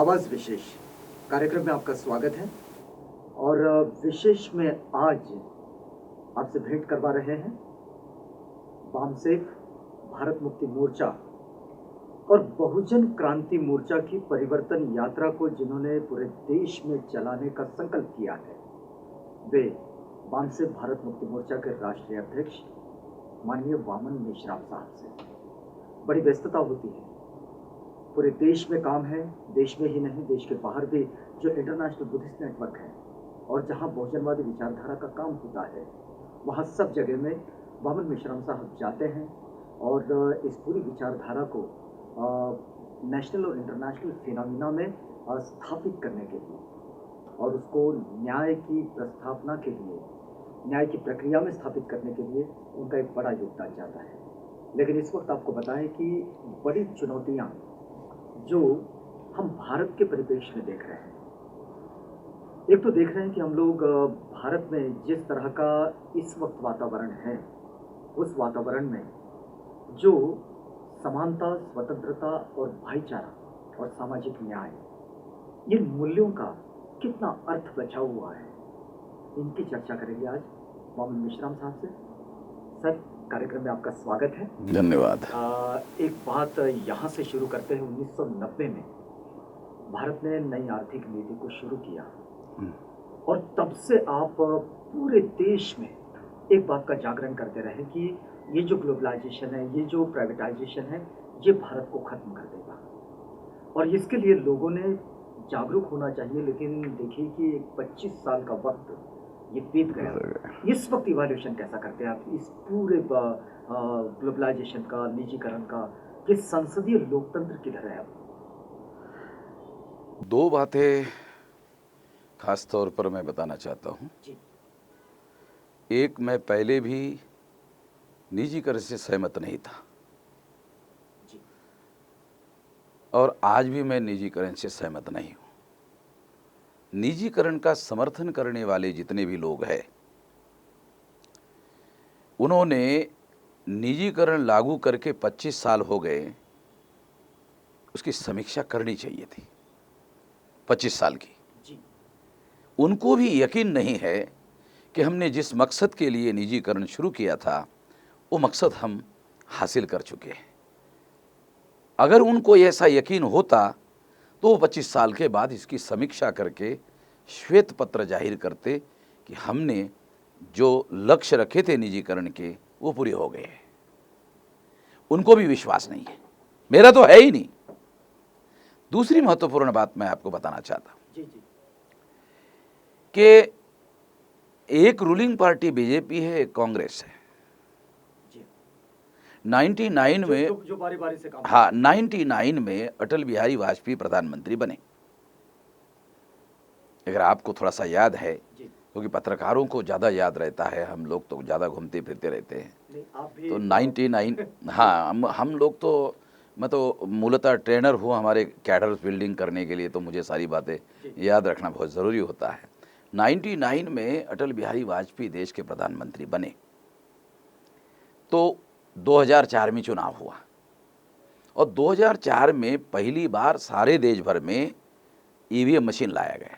आवाज़ विशेष कार्यक्रम में आपका स्वागत है। और विशेष में आज आपसे भेंट करवा रहे हैं वामसेफ, भारत मुक्ति मोर्चा और बहुजन क्रांति मोर्चा की परिवर्तन यात्रा को जिन्होंने पूरे देश में चलाने का संकल्प किया है, वे वामसेफ भारत मुक्ति मोर्चा के राष्ट्रीय अध्यक्ष माननीय वामन मेश्राम साहब से। बड़ी व्यस्तता होती है, पूरे देश में काम है, देश में ही नहीं देश के बाहर भी जो इंटरनेशनल बुद्धिस्ट नेटवर्क है और जहां बहुजनवादी विचारधारा का काम होता है, वहां सब जगह में वामन मेश्राम साहब जाते हैं और इस पूरी विचारधारा को नेशनल और इंटरनेशनल फिनोमिना में स्थापित करने के लिए और उसको न्याय की प्रस्थापना के लिए, न्याय की प्रक्रिया में स्थापित करने के लिए उनका एक बड़ा योगदान जाता है। लेकिन इस वक्त आपको बताएं कि बड़ी चुनौतियां जो हम भारत के परिप्रेक्ष्य में देख रहे हैं, एक तो देख रहे हैं कि हम लोग भारत में जिस तरह का इस वक्त वातावरण है, उस वातावरण में जो समानता, स्वतंत्रता और भाईचारा और सामाजिक न्याय, इन मूल्यों का कितना अर्थ बचा हुआ है, इनकी चर्चा करेंगे आज वामन मेश्राम साहब से। सर, कार्यक्रम में आपका स्वागत है। धन्यवाद। एक बात यहाँ से शुरू करते हैं। 1990 में भारत ने नई आर्थिक नीति को शुरू किया और तब से आप पूरे देश में एक बात का जागरण करते रहे कि ये जो ग्लोबलाइजेशन है, ये जो प्राइवेटाइजेशन है, ये भारत को खत्म कर देगा और इसके लिए लोगों ने जागरूक होना चाहिए। लेकिन देखिए कि 25 साल का वक्त ये बीत गया। इस वक्त इवैल्यूएशन कैसा करते हैं आप इस पूरे ग्लोबलाइजेशन का, निजीकरण का, कि संसदीय लोकतंत्र किधर है अब? दो बातें खास तौर पर मैं बताना चाहता हूँ। एक, मैं पहले भी निजीकरण से सहमत नहीं था और आज भी मैं निजीकरण से सहमत नहीं हूँ। निजीकरण का समर्थन करने वाले जितने भी लोग हैं, उन्होंने निजीकरण लागू करके 25 साल हो गए, उसकी समीक्षा करनी चाहिए थी 25 साल की। उनको भी यकीन नहीं है कि हमने जिस मकसद के लिए निजीकरण शुरू किया था वो मकसद हम हासिल कर चुके हैं। अगर उनको ऐसा यकीन होता तो 25 साल के बाद इसकी समीक्षा करके श्वेत पत्र जाहिर करते कि हमने जो लक्ष्य रखे थे निजीकरण के वो पूरे हो गए हैं। उनको भी विश्वास नहीं है, मेरा तो है ही नहीं। दूसरी महत्वपूर्ण बात मैं आपको बताना चाहता हूं कि एक रूलिंग पार्टी बीजेपी है, एक कांग्रेस है। 99 में जो बारी-बारी से काम, हाँ, 99 में अटल बिहारी वाजपेयी प्रधानमंत्री बने। अगर आपको थोड़ा सा याद है, क्योंकि पत्रकारों को ज़्यादा याद रहता है, हम लोग तो ज़्यादा घूमते फिरते रहते हैं। तो 99, हाँ, हम लोग तो, मैं तो मूलतः ट्रेनर हूँ हमारे कैडर्स बिल्डिंग करने के लिए, तो मुझे सारी बातें याद रखना बहुत ज़रूरी होता है। 99 में अटल बिहारी वाजपेयी देश के प्रधानमंत्री बने तो 2004 में चुनाव हुआ और 2004 में पहली बार सारे देश भर में ईवीएम मशीन लाया गया।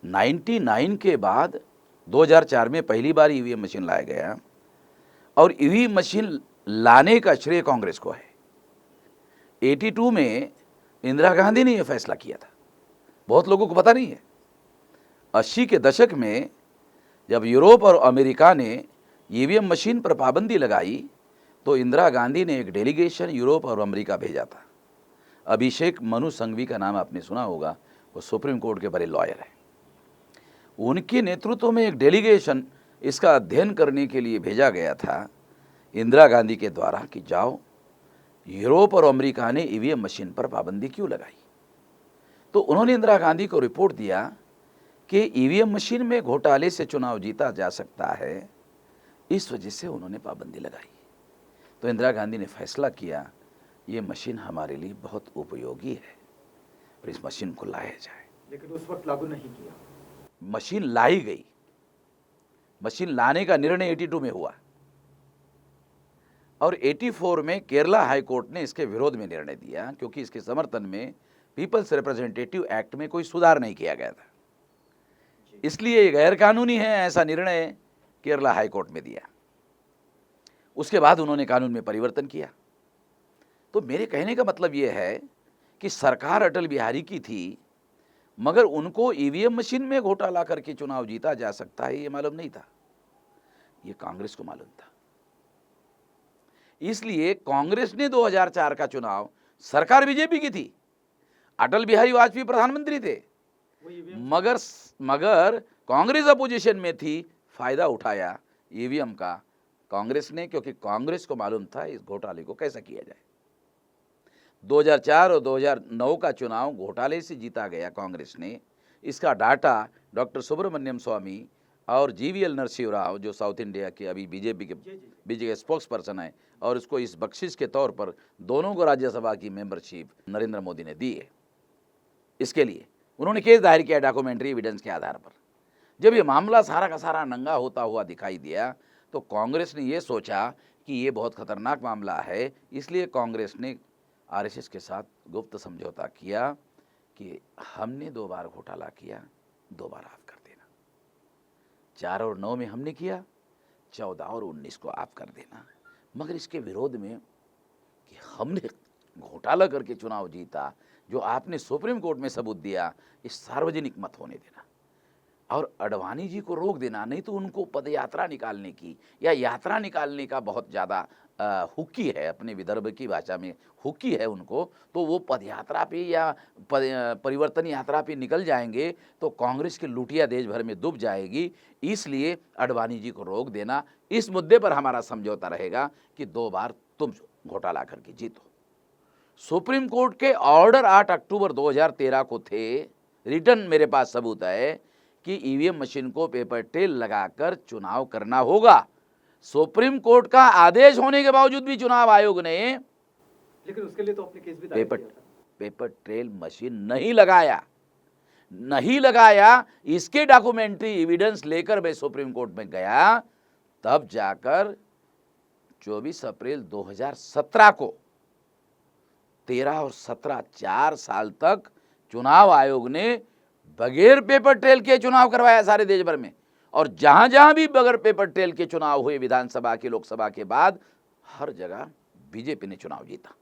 99 के बाद 2004 में पहली बार ईवीएम मशीन लाया गया और ईवीएम मशीन लाने का श्रेय कांग्रेस को है। 82 में इंदिरा गांधी ने यह फैसला किया था, बहुत लोगों को पता नहीं है। 80 के दशक में जब यूरोप और अमेरिका ने ईवीएम मशीन पर पाबंदी लगाई तो इंदिरा गांधी ने एक डेलीगेशन यूरोप और अमेरिका भेजा था। अभिषेक मनु संघवी का नाम आपने सुना होगा, वो सुप्रीम कोर्ट के बड़े लॉयर हैं। उनके नेतृत्व में एक डेलीगेशन इसका अध्ययन करने के लिए भेजा गया था इंदिरा गांधी के द्वारा कि जाओ, यूरोप और अमेरिका ने ईवीएम मशीन पर पाबंदी क्यों लगाई। तो उन्होंने इंदिरा गांधी को रिपोर्ट दिया कि ईवीएम मशीन में घोटाले से चुनाव जीता जा सकता है, इस वजह से उन्होंने पाबंदी लगाई। तो इंदिरा गांधी ने फैसला किया ये मशीन हमारे लिए बहुत उपयोगी है और इस मशीन को लाया जाए। लेकिन उस वक्त लागू नहीं किया। मशीन लाई गई, मशीन लाने का निर्णय 82 में हुआ और 84 में केरला हाई कोर्ट ने इसके विरोध में निर्णय दिया, क्योंकि इसके समर्थन में पीपल्स रिप्रेजेंटेटिव एक्ट में कोई सुधार नहीं किया गया था, इसलिए ये गैर कानूनी है, ऐसा निर्णय केरला हाई कोर्ट में दिया। उसके बाद उन्होंने कानून में परिवर्तन किया। तो मेरे कहने का मतलब ये है कि सरकार अटल बिहारी की थी, मगर उनको ईवीएम मशीन में घोटाला करके चुनाव जीता जा सकता है ये मालूम नहीं था, ये कांग्रेस को मालूम था। इसलिए कांग्रेस ने 2004 का चुनाव, सरकार बीजेपी की थी, अटल बिहारी वाजपेयी प्रधानमंत्री थे, मगर कांग्रेस अपोजिशन में थी, फायदा उठाया ईवीएम का कांग्रेस ने, क्योंकि कांग्रेस को मालूम था इस घोटाले को कैसा किया जाए। 2004 और 2009 का चुनाव घोटाले से जीता गया कांग्रेस ने। इसका डाटा डॉक्टर सुब्रमण्यम स्वामी और जीवीएल नरसिंह राव, जो साउथ इंडिया के अभी बीजेपी के स्पोक्स पर्सन है, और उसको इस बख्शिश के तौर पर दोनों को राज्यसभा की मेंबरशिप नरेंद्र मोदी ने दी है। इसके लिए उन्होंने केस दायर किया डॉक्यूमेंट्री एविडेंस के आधार पर। जब ये मामला सारा का सारा नंगा होता हुआ दिखाई दिया, तो कांग्रेस ने ये सोचा कि ये बहुत खतरनाक मामला है, इसलिए कांग्रेस ने आरएसएस के साथ गुप्त समझौता किया कि हमने 2 बार घोटाला किया, 2 बार आप कर देना। 4 और 9 में हमने किया, 14 और 19 को आप कर देना। मगर इसके विरोध में कि हमने घोटाला करके चुनाव जीता, जो आपने सुप्रीम कोर्ट में सबूत दिया, इस सार्वजनिक मत होने देना और अडवाणी जी को रोक देना, नहीं तो उनको पदयात्रा निकालने की या यात्रा निकालने का बहुत ज़्यादा हुक्की है, अपने विदर्भ की भाषा में हुक्की है उनको, तो वो पदयात्रा पे या परिवर्तन यात्रा पे निकल जाएंगे तो कांग्रेस की लुटिया देश भर में डूब जाएगी। इसलिए अडवाणी जी को रोक देना, इस मुद्दे पर हमारा समझौता रहेगा कि 2 बार तुम घोटाला करके जीतो। सुप्रीम कोर्ट के ऑर्डर 8 अक्टूबर 2013 को थे, रिटर्न मेरे पास सबूत है कि ईवीएम मशीन को पेपर ट्रेल लगाकर चुनाव करना होगा। सुप्रीम कोर्ट का आदेश होने के बावजूद भी चुनाव आयोग ने, लेकिन उसके लिए तो आपने केस भी दायर किया था। पेपर ट्रेल मशीन नहीं लगाया। इसके डॉक्यूमेंट्री एविडेंस लेकर मैं सुप्रीम कोर्ट में गया, तब जाकर 24 अप्रैल 2017 को 13 और 17 4 साल तक चुनाव आयोग ने बगैर पेपर ट्रेल के चुनाव करवाया सारे देश भर में, और जहां जहां भी बगैर पेपर ट्रेल के चुनाव हुए विधानसभा के, लोकसभा के बाद, हर जगह बीजेपी ने चुनाव जीता।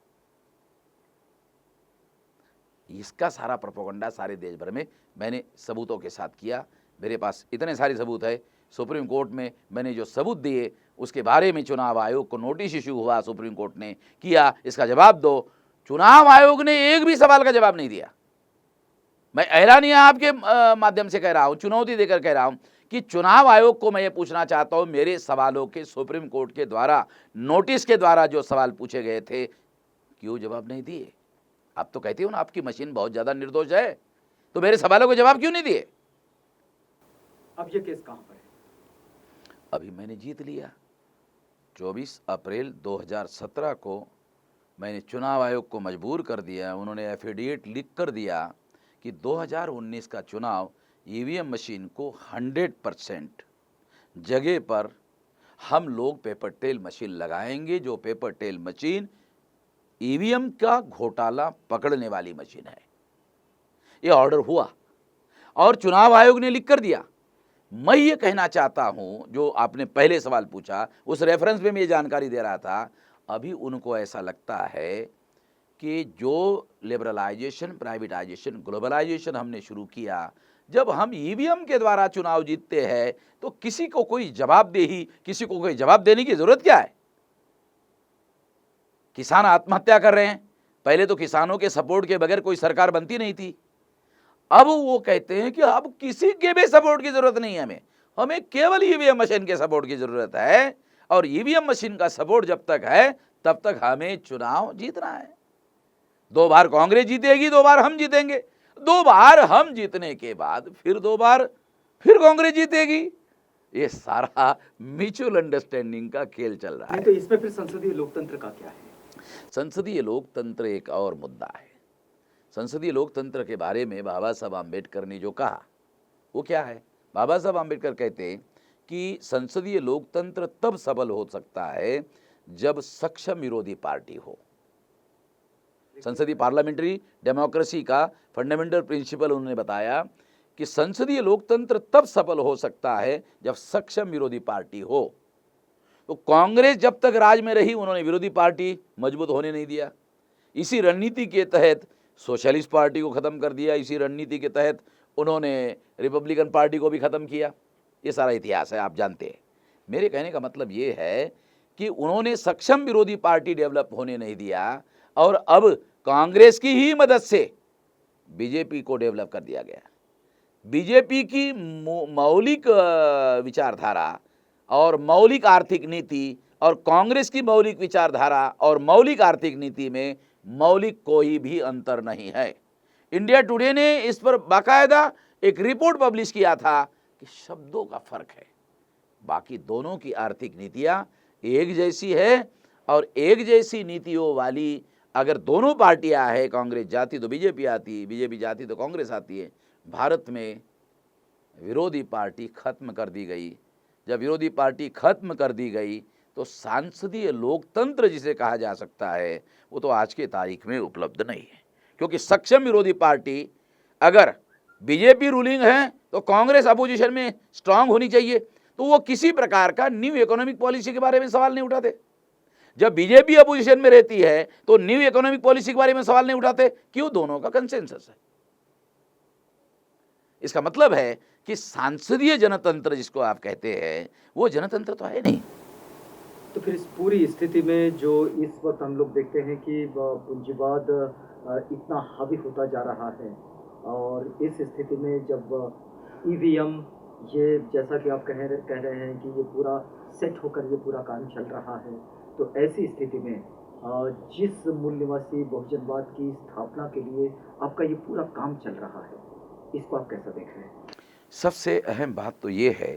इसका सारा प्रोपेगेंडा सारे देश भर में मैंने सबूतों के साथ किया। मेरे पास इतने सारे सबूत है। सुप्रीम कोर्ट में मैंने जो सबूत दिए उसके बारे में चुनाव आयोग को नोटिस इशू हुआ, सुप्रीम कोर्ट ने किया, इसका जवाब दो। चुनाव आयोग ने एक भी सवाल का जवाब नहीं दिया। मैं ऐलानिया आपके माध्यम से कह रहा हूं, चुनौती देकर कह रहा हूं कि चुनाव आयोग को मैं ये पूछना चाहता हूं, मेरे सवालों के सुप्रीम कोर्ट के द्वारा नोटिस के द्वारा जो सवाल पूछे गए थे, क्यों जवाब नहीं दिए? आप तो कहते हो ना आपकी मशीन बहुत ज्यादा निर्दोष है, तो मेरे सवालों को जवाब क्यों नहीं दिए? अब ये केस कहां पर है? अभी मैंने जीत लिया। 24 अप्रैल 2017 को मैंने चुनाव आयोग को मजबूर कर दिया, उन्होंने एफिडेविट लिख कर दिया कि 2019 का चुनाव ईवीएम मशीन को 100% जगह पर हम लोग पेपर ट्रेल मशीन लगाएंगे, जो पेपर ट्रेल मशीन ईवीएम का घोटाला पकड़ने वाली मशीन है। ये ऑर्डर हुआ और चुनाव आयोग ने लिख कर दिया। मैं ये कहना चाहता हूं, जो आपने पहले सवाल पूछा उस रेफरेंस में मैं ये जानकारी दे रहा था, अभी उनको ऐसा लगता है कि जो लिबरलाइजेशन, प्राइवेटाइजेशन, ग्लोबलाइजेशन हमने शुरू किया, जब हम ईवीएम के द्वारा चुनाव जीतते हैं तो किसी को कोई जवाब देने की जरूरत क्या है? किसान आत्महत्या कर रहे हैं, पहले तो किसानों के सपोर्ट के बगैर कोई सरकार बनती नहीं थी। अब वो कहते हैं कि अब किसी के भी सपोर्ट की जरूरत नहीं है, हमें केवल ईवीएम मशीन के सपोर्ट की जरूरत है, और ईवीएम मशीन का सपोर्ट जब तक है तब तक हमें चुनाव जीतना है। 2 बार कांग्रेस जीतेगी, 2 बार हम जीतेंगे, 2 बार हम जीतने के बाद फिर 2 बार फिर कांग्रेस जीतेगी। ये सारा म्यूचुअल अंडरस्टैंडिंग का खेल चल रहा है। तो इसमें फिर संसदीय लोकतंत्र का क्या है? संसदीय लोकतंत्र एक और मुद्दा है। संसदीय लोकतंत्र के बारे में बाबा साहब आम्बेडकर ने जो कहा वो क्या है? बाबा साहब आम्बेडकर कहते हैं कि संसदीय लोकतंत्र तब सफल हो सकता है जब सक्षम विरोधी पार्टी हो। संसदीय पार्लियामेंट्री डेमोक्रेसी का फंडामेंटल प्रिंसिपल उन्होंने बताया कि संसदीय लोकतंत्र तब सफल हो सकता है जब सक्षम विरोधी पार्टी हो। तो कांग्रेस जब तक राज में रही उन्होंने विरोधी पार्टी मजबूत होने नहीं दिया। इसी रणनीति के तहत सोशलिस्ट पार्टी को ख़त्म कर दिया, इसी रणनीति के तहत उन्होंने रिपब्लिकन पार्टी को भी ख़त्म किया। ये सारा इतिहास है, आप जानते हैं। मेरे कहने का मतलब ये है कि उन्होंने सक्षम विरोधी पार्टी डेवलप होने नहीं दिया और अब कांग्रेस की ही मदद से बीजेपी को डेवलप कर दिया गया। बीजेपी की मौलिक विचारधारा और मौलिक आर्थिक नीति और कांग्रेस की मौलिक विचारधारा और मौलिक आर्थिक नीति में मौलिक कोई भी अंतर नहीं है। इंडिया टुडे ने इस पर बाकायदा एक रिपोर्ट पब्लिश किया था कि शब्दों का फर्क है, बाकी दोनों की आर्थिक नीतियां एक जैसी है और एक जैसी नीतियों वाली अगर दोनों पार्टियां हैं, कांग्रेस जाती तो बीजेपी आती, बीजेपी जाती तो कांग्रेस आती है। भारत में विरोधी पार्टी खत्म कर दी गई। जब विरोधी पार्टी खत्म कर दी गई तो सांसदीय लोकतंत्र जिसे कहा जा सकता है वो तो आज के तारीख में उपलब्ध नहीं है, क्योंकि सक्षम विरोधी पार्टी अगर बीजेपी रूलिंग है तो कांग्रेस अपोजिशन में स्ट्रांग होनी चाहिए, तो वो किसी प्रकार का न्यू इकोनॉमिक पॉलिसी के बारे में सवाल नहीं उठाते। जब बीजेपी अपोजिशन में रहती है तो न्यू इकोनॉमिक पॉलिसी के बारे में सवाल नहीं उठाते, क्यों? दोनों का कंसेंसस है। इसका मतलब है कि सांसदीय जनतंत्र जिसको आप कहते हैं वो जनतंत्र तो है नहीं। तो फिर इस पूरी स्थिति में जो इस वक्त हम लोग देखते हैं कि पूंजीवाद इतना हावी होता जा रहा है और इस स्थिति में जब ईवीएम ये जैसा कि आप कह रहे हैं कि ये पूरा सेट होकर ये पूरा काम चल रहा है, तो ऐसी स्थिति में जिस मूल निवासी बहुजनवाद की स्थापना के लिए आपका ये पूरा काम चल रहा है, इसको आप कैसा देख रहे हैं? सबसे अहम बात तो ये है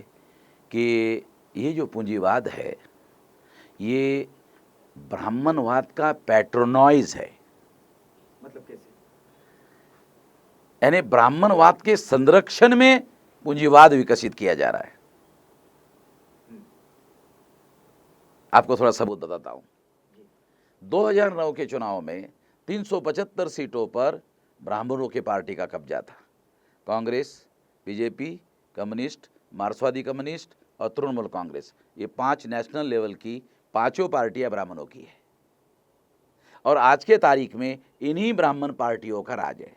कि ये जो पूंजीवाद है ये ब्राह्मणवाद का पैट्रोनाइज है। मतलब कैसे? यानी ब्राह्मणवाद के संरक्षण में पूंजीवाद विकसित किया जा रहा है। आपको थोड़ा सबूत बताता हूं। 2009 के चुनाव में 375 सीटों पर ब्राह्मणों की पार्टी का कब्जा था। कांग्रेस, बीजेपी, कम्युनिस्ट, मार्क्सवादी कम्युनिस्ट और तृणमूल कांग्रेस, ये 5 नेशनल लेवल की पांचों पार्टियां ब्राह्मणों की है और आज के तारीख में इन्हीं ब्राह्मण पार्टियों का राज है,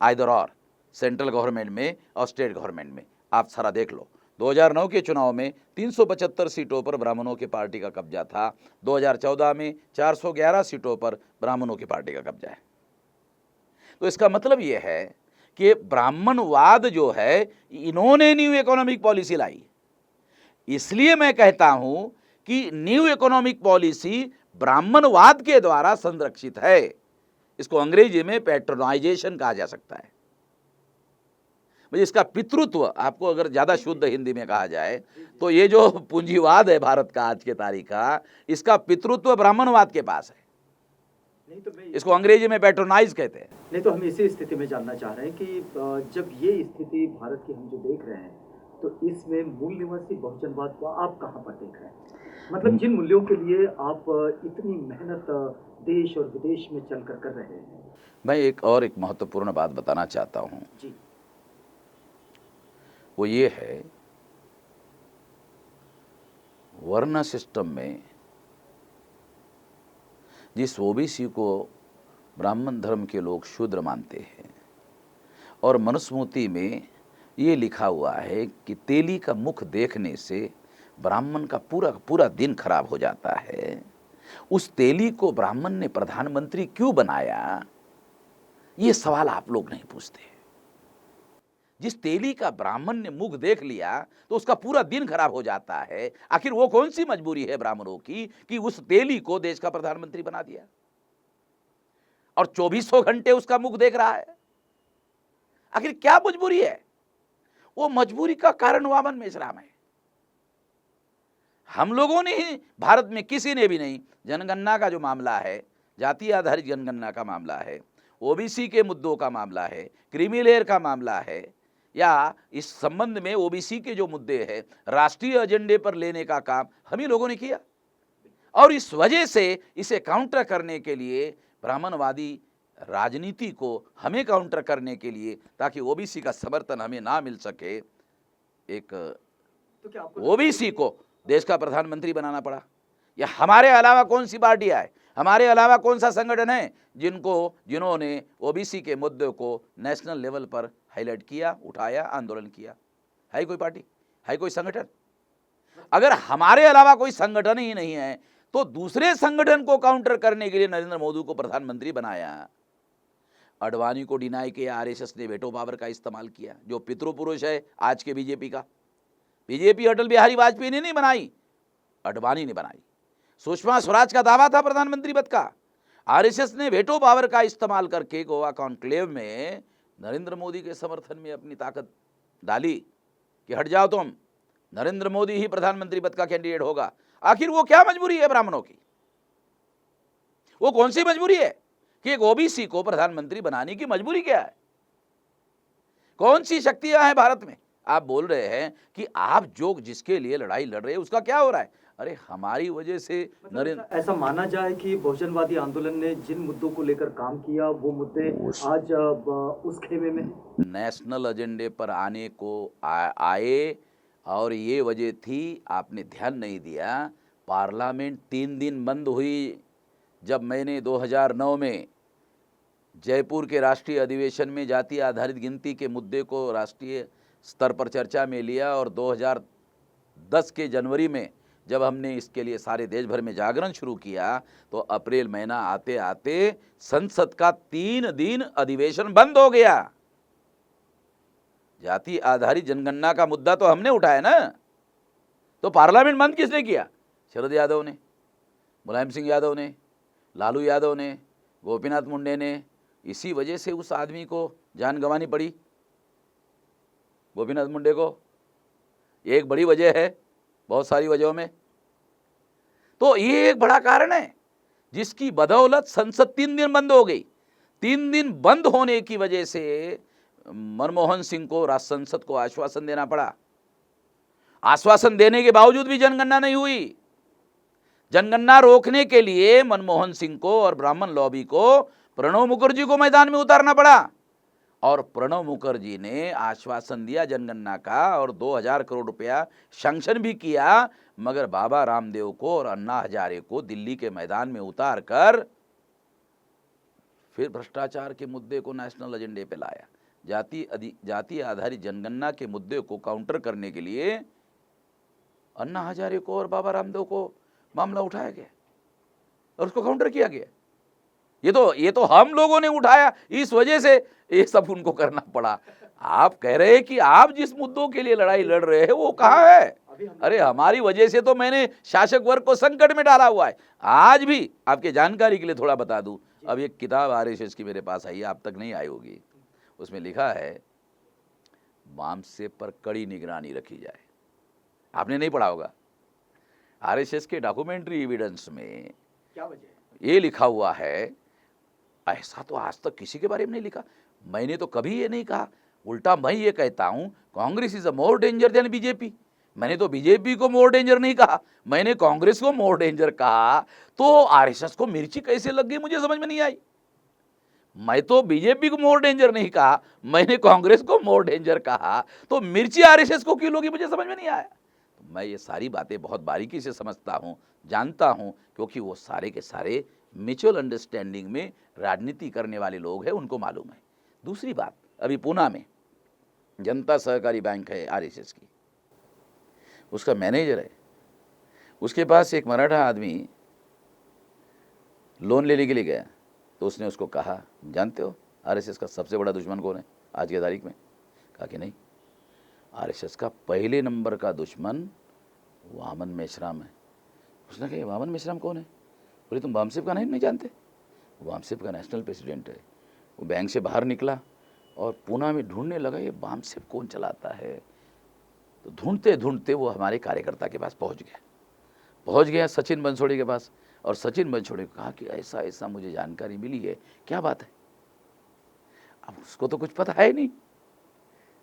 आइदर और सेंट्रल गवर्नमेंट में और स्टेट गवर्नमेंट में। आप सारा देख लो, 2009 के चुनाव में 375 सीटों पर ब्राह्मणों की पार्टी का कब्जा था। 2014 में 411 सीटों पर ब्राह्मणों की पार्टी का कब्जा है। तो इसका मतलब यह है कि ब्राह्मणवाद जो है इन्होंने न्यू इकोनॉमिक पॉलिसी लाई। इसलिए मैं कहता हूं कि न्यू इकोनॉमिक पॉलिसी ब्राह्मणवाद के द्वारा संरक्षित है। इसको अंग्रेजी में पैट्रोनाइजेशन कहा जा सकता है। मुझे इसका पितृत्व, आपको अगर ज़्यादा शुद्ध हिंदी में कहा जाए तो ये जो पूंजीवाद है भारत का आज के तारीख का, इसका पितृत्व ब्राह्मणवाद के पास है। नहीं तो इसको अंग्रेजी में पैट्रोनाइज कहते हैं। नहीं तो हम इसी स्थिति में जानना चाह रहे हैं कि जब ये स्थिति भारत की हम जो देख रहे हैं तो इसमें मूल निवासी बहुजनवाद को आप कहाँ पर देख रहे हैं? मतलब जिन मूल्यों के लिए आप इतनी मेहनत देश और विदेश में चलकर कर रहे हैं। मैं एक महत्वपूर्ण बात बताना चाहता हूँ जी। वो ये है, वर्ण सिस्टम में जिस ओबीसी को ब्राह्मण धर्म के लोग शूद्र मानते हैं और मनुस्मृति में ये लिखा हुआ है कि तेली का मुख देखने से ब्राह्मण का पूरा दिन खराब हो जाता है, उस तेली को ब्राह्मण ने प्रधानमंत्री क्यों बनाया, ये सवाल आप लोग नहीं पूछते। जिस तेली का ब्राह्मण ने मुख देख लिया तो उसका पूरा दिन खराब हो जाता है, आखिर वो कौन सी मजबूरी है ब्राह्मणों की कि उस तेली को देश का प्रधानमंत्री बना दिया और 2400 घंटे उसका मुख देख रहा है? आखिर क्या मजबूरी है? वो मजबूरी का कारण वामन मेश्राम है। हम लोगों ने ही, भारत में किसी ने भी नहीं, जनगणना का जो मामला है, जाति आधारित जनगणना का मामला है, ओबीसी के मुद्दों का मामला है, क्रीमी लेयर का मामला है, या इस संबंध में ओबीसी के जो मुद्दे हैं राष्ट्रीय एजेंडे पर लेने का काम हम ही लोगों ने किया। और इस वजह से इसे काउंटर करने के लिए ब्राह्मणवादी राजनीति को हमें काउंटर करने के लिए, ताकि ओबीसी का समर्थन हमें ना मिल सके, एक तो क्या आपको लगता है ओबीसी कि को देश का प्रधानमंत्री बनाना पड़ा। या हमारे अलावा कौन सी पार्टी है, हमारे अलावा कौन सा संगठन है जिन्होंने ओबीसी के मुद्दे को नेशनल लेवल पर हाईलाइट किया, उठाया, आंदोलन किया? है कोई पार्टी, है कोई संगठन? अगर हमारे अलावा कोई संगठन ही नहीं है तो दूसरे संगठन को काउंटर करने के लिए नरेंद्र मोदी को प्रधानमंत्री बनाया। अडवाणी को डिनाई किया, आरएसएस ने वेटो पावर का इस्तेमाल किया, जो पितृपुरुष है आज के बीजेपी का। बीजेपी अटल बिहारी वाजपेयी ने नहीं बनाई, अडवाणी ने बनाई। सुषमा स्वराज का दावा था प्रधानमंत्री पद का, आरएसएस ने वेटो पावर का इस्तेमाल करके गोवा कॉन्क्लेव में नरेंद्र मोदी के समर्थन में अपनी ताकत डाली कि हट जाओ तुम, नरेंद्र मोदी ही प्रधानमंत्री पद का कैंडिडेट होगा। आखिर वो क्या मजबूरी है ब्राह्मणों की? वो कौन सी मजबूरी है कि एक ओबीसी को प्रधानमंत्री बनाने की मजबूरी क्या है? कौन सी शक्तियां हैं भारत में? आप बोल रहे हैं कि आप जो जिसके लिए लड़ाई लड़ रहे हैं उसका क्या हो रहा है? अरे हमारी वजह से नरेंद्र, ऐसा माना जाए कि बहुजनवादी आंदोलन ने जिन मुद्दों को लेकर काम किया वो मुद्दे आज उस खेमे में हैं। नेशनल एजेंडे पर आने को आए, और ये वजह थी, आपने ध्यान नहीं दिया। पार्लियामेंट 3 दिन बंद हुई जब मैंने 2009 में जयपुर के राष्ट्रीय अधिवेशन में जाति आधारित गिनती के मुद्दे को राष्ट्रीय स्तर पर चर्चा में लिया, और 2010 के जनवरी में जब हमने इसके लिए सारे देश भर में जागरण शुरू किया तो अप्रैल महीना आते आते संसद का 3 दिन अधिवेशन बंद हो गया। जाति आधारित जनगणना का मुद्दा तो हमने उठाया ना, तो पार्लियामेंट बंद किसने किया? शरद यादव ने, मुलायम सिंह यादव ने, लालू यादव ने, गोपीनाथ मुंडे ने। इसी वजह से उस आदमी को जान गंवानी पड़ी, गोपीनाथ मुंडे को। एक बड़ी वजह है बहुत सारी वजहों में, तो ये एक बड़ा कारण है जिसकी बदौलत संसद 3 दिन बंद हो गई। 3 दिन बंद होने की वजह से मनमोहन सिंह को संसद को आश्वासन देना पड़ा। आश्वासन देने के बावजूद भी जनगणना नहीं हुई। जनगणना रोकने के लिए मनमोहन सिंह को और ब्राह्मण लॉबी को प्रणब मुखर्जी को मैदान में उतारना पड़ा, और प्रणब मुखर्जी ने आश्वासन दिया जनगणना का और 2000 करोड़ रुपया सैंक्शन भी किया, मगर बाबा रामदेव को और अन्ना हजारे को दिल्ली के मैदान में उतार कर फिर भ्रष्टाचार के मुद्दे को नेशनल एजेंडे पे लाया। जाति आधारित जनगणना के मुद्दे को काउंटर करने के लिए अन्ना हजारे को और बाबा रामदेव को मामला उठाया गया और उसको काउंटर किया गया। ये तो हम लोगों ने उठाया, इस वजह से ये सब उनको करना पड़ा। आप कह रहे हैं कि आप जिस मुद्दों के लिए लड़ाई लड़ रहे हैं वो कहाँ है? अरे हमारी वजह से तो मैंने शासक वर्ग को संकट में डाला हुआ है। आज भी आपके जानकारी के लिए थोड़ा बता दूं, अब एक किताब आरएसएस की मेरे पास आई है, आप तक नहीं आई होगी। उसमें लिखा है वामसेप पर कड़ी निगरानी रखी जाए। आपने नहीं पढ़ा होगा। आरएसएस के डॉक्यूमेंट्री एविडेंस में क्या वजह है? ये लिखा हुआ है, ऐसा तो आज तक किसी के बारे में नहीं लिखा। मैंने तो कभी ये नहीं कहा, उल्टा मैं ये कहता हूं Congress is a more danger than BJP. मैंने तो बीजेपी को मोर डेंजर नहीं कहा, मैंने कांग्रेस को मोर डेंजर कहा। तो आरएसएस को मिर्ची कैसे लग गई मुझे समझ में नहीं आई। मैं तो बीजेपी को मोर डेंजर नहीं कहा, मैंने कांग्रेस को मोर डेंजर कहा, तो मिर्ची आरएसएस को क्यों लगी मुझे समझ में नहीं आया। तो मैं ये सारी बातें बहुत बारीकी से समझता हूँ, जानता हूँ, क्योंकि वो सारे के सारे म्यूचुअल अंडरस्टैंडिंग में राजनीति करने वाले लोग हैं, उनको मालूम है। दूसरी बात, अभी पूना में जनता सहकारी बैंक है आरएसएस की, उसका मैनेजर है, उसके पास एक मराठा आदमी लोन लेने के लिए गया, तो उसने उसको कहा, जानते हो आरएसएस का सबसे बड़ा दुश्मन कौन है आज की तारीख में? कहा कि नहीं, आरएसएस का पहले नंबर का दुश्मन वामन मेश्राम है। उसने कहा वामन मेश्राम कौन है? बोले तुम वामसेप का नहीं जानते? वामसेप का नेशनल प्रेसिडेंट है। वो बैंक से बाहर निकला और पूना में ढूंढने लगा ये वामसेप कौन चलाता है। तो ढूंढते ढूंढते वो हमारे कार्यकर्ता के पास पहुंच गया सचिन बंसोड़े के पास, और सचिन बंसोड़े को कहा कि ऐसा ऐसा मुझे जानकारी मिली है, क्या बात है? अब उसको तो कुछ पता है नहीं,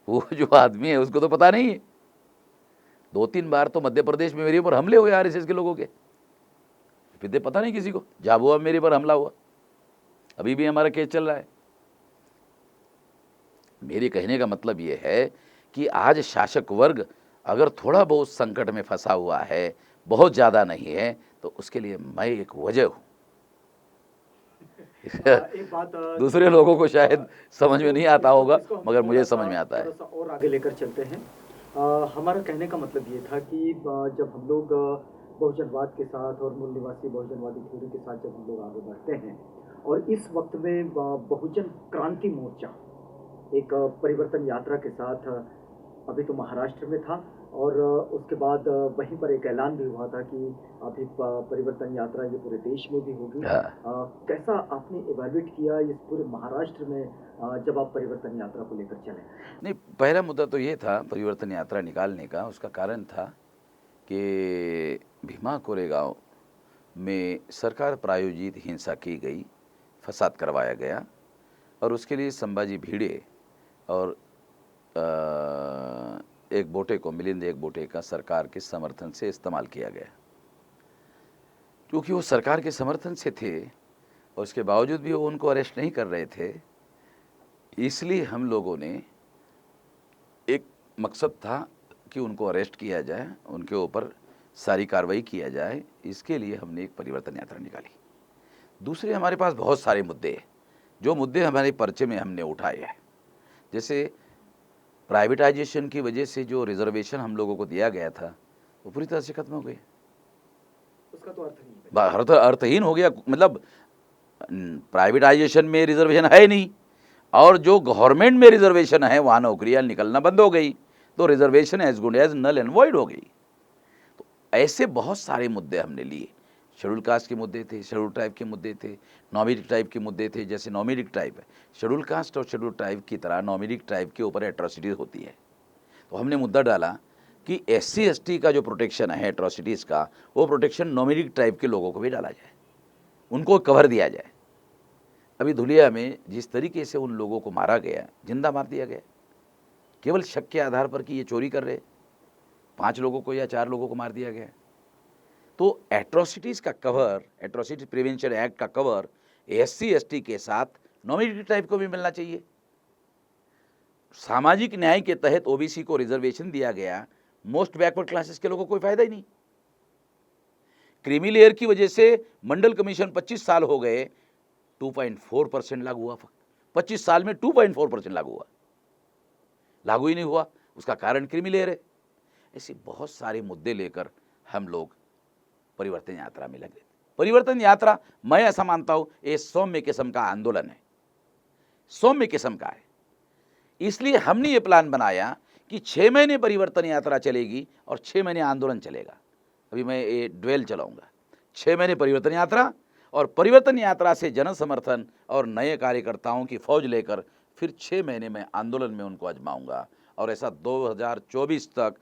वो जो आदमी है उसको तो पता नहीं है। 2-3 बार तो मध्य प्रदेश में मेरे ऊपर हमले हुए आरएसएस के लोगों के। फिर पता नहीं किसी को, झाबुआ में मेरे पर हमला हुआ, अभी भी हमारा केस चल रहा है। मेरे कहने का मतलब ये है कि आज शासक वर्ग अगर थोड़ा बहुत संकट में फंसा हुआ है, बहुत ज़्यादा नहीं है, तो उसके लिए मैं एक वजह हूँ। एक बात दूसरे लोगों को शायद समझ में नहीं आता होगा, इसको हम मगर मुझे थोड़ा सा समझ में आता है। थोड़ा सा और आगे लेकर चलते हैं। हमारा कहने का मतलब ये था कि जब हम लोग बहुजनवाद के साथ और मूल निवासी बहुजनवादी थ्योरी के साथ जब हम लोग आगे बढ़ते हैं, और इस वक्त में बहुजन क्रांति मोर्चा एक परिवर्तन यात्रा के साथ अभी तो महाराष्ट्र में था, और उसके बाद वहीं पर एक ऐलान भी हुआ था कि अभी परिवर्तन यात्रा ये पूरे देश में भी होगी। हाँ। कैसा आपने इवैल्यूएट किया इस पूरे महाराष्ट्र में जब आप परिवर्तन यात्रा को लेकर चले? नहीं, पहला मुद्दा तो ये था परिवर्तन यात्रा निकालने का। उसका कारण था कि भीमा कोरेगांव में सरकार प्रायोजित हिंसा की गई, फसाद करवाया गया, और उसके लिए संभाजी भिड़े और एक बोटे को, मिलिंद एक बोटे का सरकार के समर्थन से इस्तेमाल किया गया। क्योंकि वो सरकार के समर्थन से थे और उसके बावजूद भी वो उनको अरेस्ट नहीं कर रहे थे, इसलिए हम लोगों ने, एक मकसद था कि उनको अरेस्ट किया जाए, उनके ऊपर सारी कार्रवाई किया जाए, इसके लिए हमने एक परिवर्तन यात्रा निकाली। दूसरे, हमारे पास बहुत सारे मुद्दे हैं, जो मुद्दे हमारे पर्चे में हमने उठाए हैं। जैसे प्राइवेटाइजेशन की वजह से जो रिजर्वेशन हम लोगों को दिया गया था, वो पूरी तरह से खत्म हो गए। उसका तो अर्थ नहीं है। अर्थहीन हो गया। मतलब प्राइवेटाइजेशन में रिजर्वेशन है नहीं, और जो गवर्नमेंट में रिजर्वेशन है वहाँ नौकरियाँ निकलना बंद हो गई, तो reservation as good as null and void हो गई। तो ऐसे बहुत सारे मुद्दे हमने लिए। शेड्यूल कास्ट के मुद्दे थे, शेड्यूल ट्राइब के मुद्दे थे, नॉमिडिक ट्राइब के मुद्दे थे। जैसे नॉमिडिक ट्राइब है, शेड्यूल कास्ट और शेड्यूल ट्राइब की तरह नॉमिडिक ट्राइब के ऊपर एट्रोसिटीज़ होती है। तो हमने मुद्दा डाला कि SC ST का जो प्रोटेक्शन है एट्रोसिटीज़ का, वो प्रोटेक्शन नॉमिडिक ट्राइब के लोगों को भी डाला जाए, उनको कवर दिया जाए। अभी धुलिया में जिस तरीके से उन लोगों को मारा गया, जिंदा मार दिया गया, केवल शक के आधार पर कि ये चोरी कर रहे, 5 लोगों को या 4 लोगों को मार दिया गया। तो एट्रोसिटीज़ का कवर, एट्रोसिटी प्रिवेंशन एक्ट का कवर SC ST के साथ नॉमिनेटेड ट्राइब को भी मिलना चाहिए। सामाजिक न्याय के तहत OBC को रिजर्वेशन दिया गया, मोस्ट बैकवर्ड क्लासेस के लोगों को कोई फायदा ही नहीं। क्रीमी लेयर की वजह से मंडल कमीशन 25 साल हो गए, 2.4% लागू हुआ। 25 साल में 2.4% लागू हुआ, लागू ही नहीं हुआ। उसका कारण क्रीमी लेयर है। ऐसे बहुत सारे मुद्दे लेकर हम लोग परिवर्तन यात्रा में लगे। परिवर्तन यात्रा, मैं ऐसा मानता हूं, ये सौम्य किस्म का आंदोलन है, सौम्य किस्म का है। इसलिए हमने ये प्लान बनाया कि 6 महीने परिवर्तन यात्रा चलेगी और 6 महीने आंदोलन चलेगा। अभी मैं ये ड्वेल चलाऊंगा, 6 महीने परिवर्तन यात्रा, और परिवर्तन यात्रा से जन समर्थन और नए कार्यकर्ताओं की फौज लेकर फिर 6 महीने में आंदोलन में उनको आजमाऊंगा। और ऐसा 2024 तक,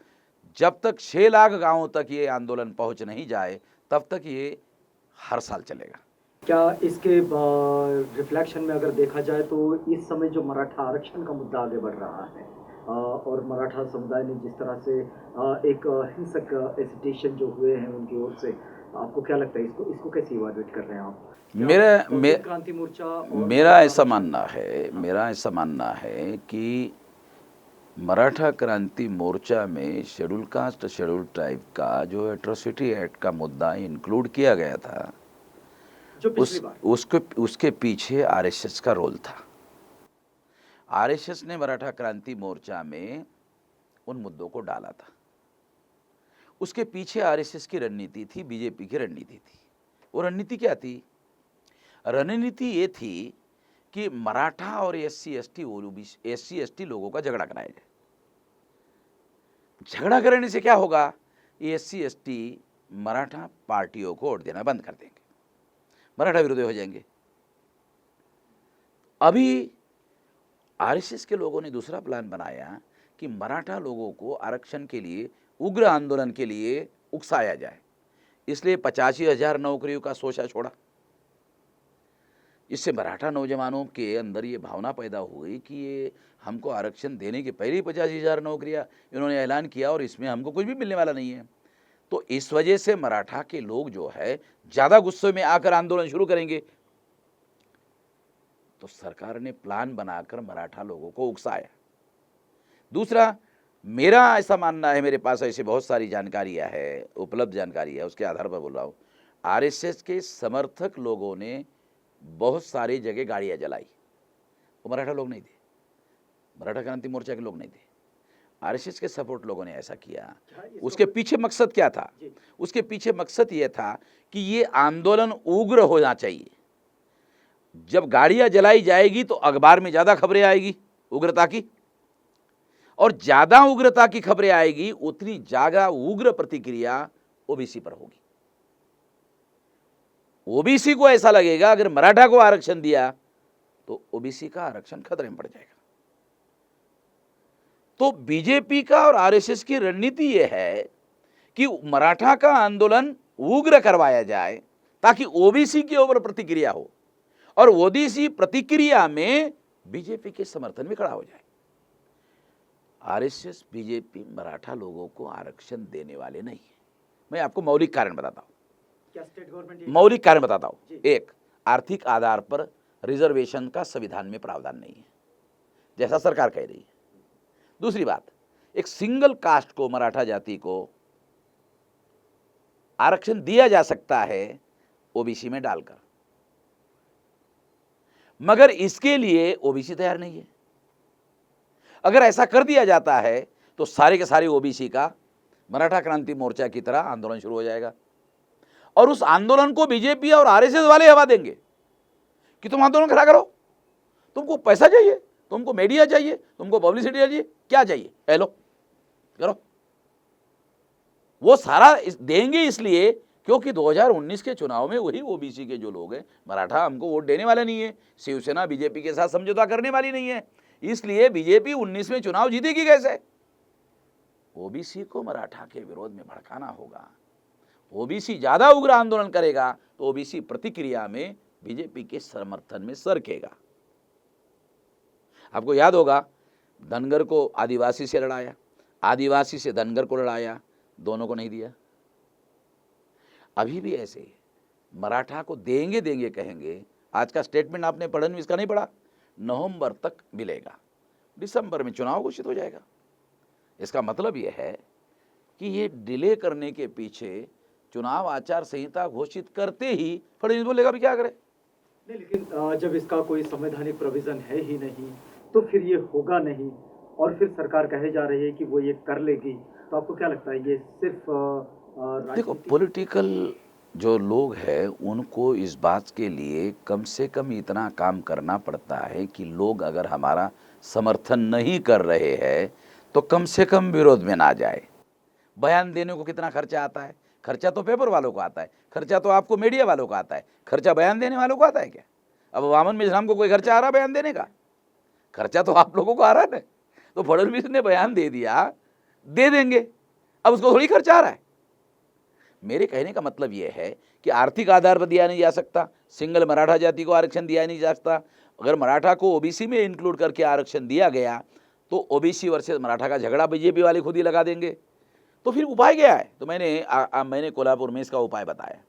जब तक 6 लाख गांवों तक ये आंदोलन पहुंच नहीं जाए, तब तक ये हर साल चलेगा। क्या इसके रिफ्लेक्शन में अगर देखा जाए तो इस समय जो मराठा आरक्षण का मुद्दा आगे बढ़ रहा है, और मराठा समुदाय ने जिस तरह से एक हिंसक एजिटेशन जो हुए हैं उनकी ओर से, आपको क्या लगता है, इसको कैसे इवैल्यूएट कर रहे हैं आप? क्रांति मोर्चा, मेरा ऐसा मानना है कि मराठा क्रांति मोर्चा में शेड्यूल कास्ट, शेड्यूल ट्राइब का जो एट्रोसिटी एक्ट का मुद्दा इंक्लूड किया गया था, उसके पीछे RSS का रोल था। RSS ने मराठा क्रांति मोर्चा में उन मुद्दों को डाला था। उसके पीछे RSS की रणनीति थी, BJP की रणनीति थी। वो रणनीति क्या थी? रणनीति ये थी कि मराठा और SC ST लोगों का झगड़ा कराया जाए। झगड़ा करने से क्या होगा? SC ST मराठा पार्टियों को वोट देना बंद कर देंगे, मराठा विरोधी हो जाएंगे। अभी RSS के लोगों ने दूसरा प्लान बनाया कि मराठा लोगों को आरक्षण के लिए, उग्र आंदोलन के लिए उकसाया जाए, इसलिए 85,000 नौकरियों का सोचा छोड़ा। इससे मराठा नौजवानों के अंदर ये भावना पैदा हो गई कि ये हमको आरक्षण देने के पहले ही 85,000 नौकरियां इन्होंने ऐलान किया और इसमें हमको कुछ भी मिलने वाला नहीं है। तो इस वजह से मराठा के लोग जो है ज्यादा गुस्से में आकर आंदोलन शुरू करेंगे। तो सरकार ने प्लान बनाकर मराठा लोगों को उकसाया। दूसरा, मेरा ऐसा मानना है, मेरे पास ऐसी बहुत सारी जानकारियां है, उपलब्ध जानकारी है, उसके आधार पर बोल रहा हूं, आरएसएस के समर्थक लोगों ने बहुत सारी जगह गाड़ियां जलाई। वो मराठा लोग नहीं थे, मराठा क्रांति मोर्चा के लोग नहीं थे, आरएसएस के सपोर्ट लोगों ने ऐसा किया। उसके पीछे मकसद क्या था? उसके पीछे मकसद ये था कि ये आंदोलन उग्र होना चाहिए। जब गाड़ियां जलाई जाएगी तो अखबार में ज्यादा खबरें आएगी उग्रता की, और ज्यादा उग्रता की खबरें आएगी उतनी ज्यादा उग्र प्रतिक्रिया ओबीसी पर होगी। ओबीसी को ऐसा लगेगा अगर मराठा को आरक्षण दिया तो ओबीसी का आरक्षण खतरे में पड़ जाएगा। तो बीजेपी का और आरएसएस की रणनीति यह है कि मराठा का आंदोलन उग्र करवाया जाए ताकि ओबीसी के ऊपर प्रतिक्रिया हो, और ओबीसी प्रतिक्रिया में बीजेपी के समर्थन में खड़ा हो जाए। आरएसएस बीजेपी मराठा लोगों को आरक्षण देने वाले नहीं है। मैं आपको मौलिक कारण बताता हूं। क्या स्टेट गवर्नमेंट मौलिक कारण बताता हूं। एक, आर्थिक आधार पर रिजर्वेशन का संविधान में प्रावधान नहीं है, जैसा सरकार कह रही है। दूसरी बात, एक सिंगल कास्ट को, मराठा जाति को आरक्षण दिया जा सकता है ओबीसी में डालकर, मगर इसके लिए ओबीसी तैयार नहीं है। अगर ऐसा कर दिया जाता है तो सारे के सारे ओबीसी का मराठा क्रांति मोर्चा की तरह आंदोलन शुरू हो जाएगा, और उस आंदोलन को बीजेपी और आरएसएस वाले हवा देंगे कि तुम आंदोलन खड़ा करो, तुमको पैसा चाहिए, तुमको मीडिया चाहिए, तुमको पब्लिसिटी चाहिए, क्या चाहिए, हेलो करो। वो सारा देंगे इसलिए क्योंकि 2019 के चुनाव में वही ओबीसी के जो लोग हैं, मराठा हमको वोट देने वाले नहीं है, शिवसेना बीजेपी के साथ समझौता करने वाली नहीं है, इसलिए बीजेपी 19 में चुनाव जीतेगी कैसे? ओबीसी को मराठा के विरोध में भड़काना होगा। ओबीसी ज्यादा उग्र आंदोलन करेगा तो ओबीसी प्रतिक्रिया में बीजेपी के समर्थन में सरकेगा। आपको याद होगा, धनगर को आदिवासी से लड़ाया, आदिवासी से धनगर को लड़ाया, दोनों को नहीं दिया। अभी भी ऐसे ही मराठा को देंगे देंगे कहेंगे। आज का स्टेटमेंट आपने फडणवीस का नहीं पढ़ा? नवंबर तक मिलेगा, दिसंबर में चुनाव घोषित हो जाएगा। इसका मतलब यह है कि ये डिले करने के पीछे चुनाव आचार संहिता घोषित करते ही फडणवीस बोलेगा भी क्या करे। नहीं, लेकिन जब इसका कोई संवैधानिक प्रोविजन है ही नहीं तो फिर ये होगा नहीं, और फिर सरकार कहे जा रही है कि वो ये कर लेगी, तो आपको क्या लगता है ये सिर्फ देखो, पॉलिटिकल जो लोग हैं उनको इस बात के लिए कम से कम इतना काम करना पड़ता है कि लोग अगर हमारा समर्थन नहीं कर रहे हैं तो कम से कम विरोध में ना जाए। बयान देने को कितना खर्चा आता है? खर्चा तो पेपर वालों को आता है, खर्चा तो आपको मीडिया वालों को आता है, खर्चा बयान देने वालों को आता है क्या? अब वामन मिश्राम को कोई खर्चा आ रहा बयान देने का? खर्चा तो आप लोगों को आ रहा है। तो फडणवीस ने बयान दे दिया, दे देंगे, अब उसको थोड़ी खर्चा आ रहा है। मेरे कहने का मतलब यह है कि आर्थिक आधार पर दिया नहीं जा सकता, सिंगल मराठा जाति को आरक्षण दिया नहीं जा सकता। अगर मराठा को ओबीसी में इंक्लूड करके आरक्षण दिया गया तो ओबीसी वर्सेस मराठा का झगड़ा बीजेपी वाले खुद ही लगा देंगे। तो फिर उपाय क्या है? तो मैंने कोल्हापुर में इसका उपाय बताया।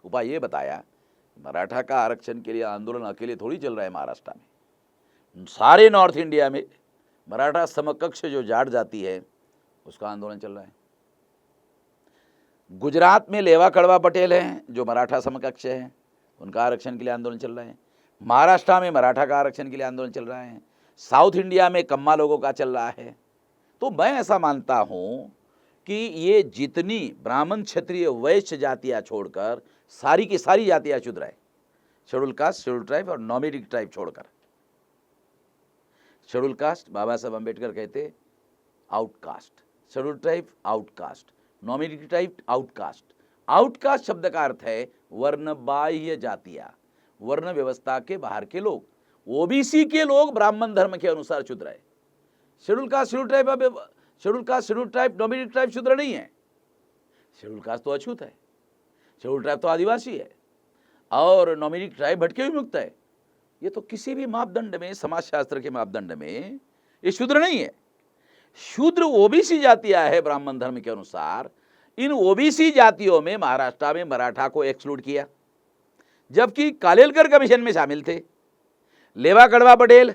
उपाय ये बताया, मराठा का आरक्षण के लिए आंदोलन अकेले थोड़ी चल रहा है महाराष्ट्र में, सारे नॉर्थ इंडिया में मराठा समकक्ष जो जाट जाति है उसका आंदोलन चल रहा है। गुजरात में लेवा कड़वा पटेल हैं जो मराठा समकक्ष हैं, उनका आरक्षण के लिए आंदोलन चल रहा है। महाराष्ट्र में मराठा का आरक्षण के लिए आंदोलन चल रहा है। साउथ इंडिया में कम्मा लोगों का चल रहा है। तो मैं ऐसा मानता हूं कि ये जितनी ब्राह्मण क्षत्रिय वैश्य जातियां छोड़कर सारी की सारी जातियां चुन रहा है, शेड्यूल कास्ट, शेड्यूल ट्राइब और नॉमिनेटेड ट्राइब छोड़कर। शेड्यूल कास्ट बाबा साहब अम्बेडकर कहते outcast, schedule tribe outcast, nominated tribe outcast. Outcast शब्द का अर्थ है वर्ण बाह्य जातियां, वर्ण व्यवस्था के बाहर के लोग। ओबीसी के लोग ब्राह्मण धर्म के अनुसार शूद्र है। Schedule caste, schedule tribe, schedule caste, schedule tribe, nominated tribe शूद्र नहीं है। शेड्यूल कास्ट तो अछूत है, शेड्यूल ट्राइब तो आदिवासी है, और नॉमिनेटेड ट्राइब भटके विमुक्त है। ये तो किसी भी मापदंड में, समाजशास्त्र के मापदंड में ये शूद्र नहीं है। शूद्र ओबीसी जातियां है ब्राह्मण धर्म के अनुसार, इन ओबीसी जातियों में महाराष्ट्र में मराठा को एक्सक्लूड किया, जबकि कालेलकर कमीशन में शामिल थे। लेवा कड़वा पटेल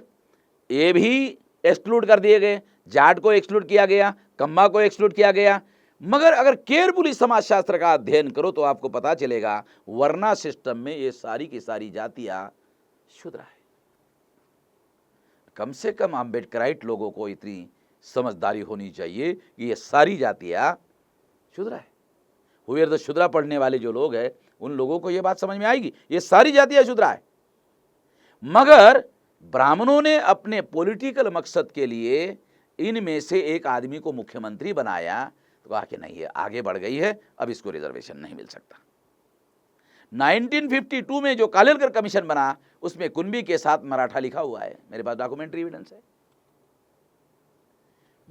ये भी एक्सक्लूड कर दिए गए, जाट को एक्सक्लूड किया गया, कम्मा को एक्सक्लूड किया गया। मगर अगर केयरफुली समाजशास्त्र का अध्ययन करो तो आपको पता चलेगा वर्ना सिस्टम में ये सारी की सारी जातियां शूद्र है। कम से कम अम्बेडकराइट लोगों को इतनी समझदारी होनी चाहिए कि ये सारी जातियां शूद्र है। हुए तो शूद्रा पढ़ने वाले जो लोग हैं उन लोगों को ये बात समझ में आएगी, ये सारी जातियां शूद्रा है। मगर ब्राह्मणों ने अपने पॉलिटिकल मकसद के लिए इनमें से एक आदमी को मुख्यमंत्री बनाया, तो कहा कि नहीं ये आगे बढ़ गई है, अब इसको रिजर्वेशन नहीं मिल सकता। 1952 में जो कालेलकर कमीशन बना उसमें कुणबी के साथ मराठा लिखा हुआ है, मेरे पास डॉक्यूमेंट्री एविडेंस है।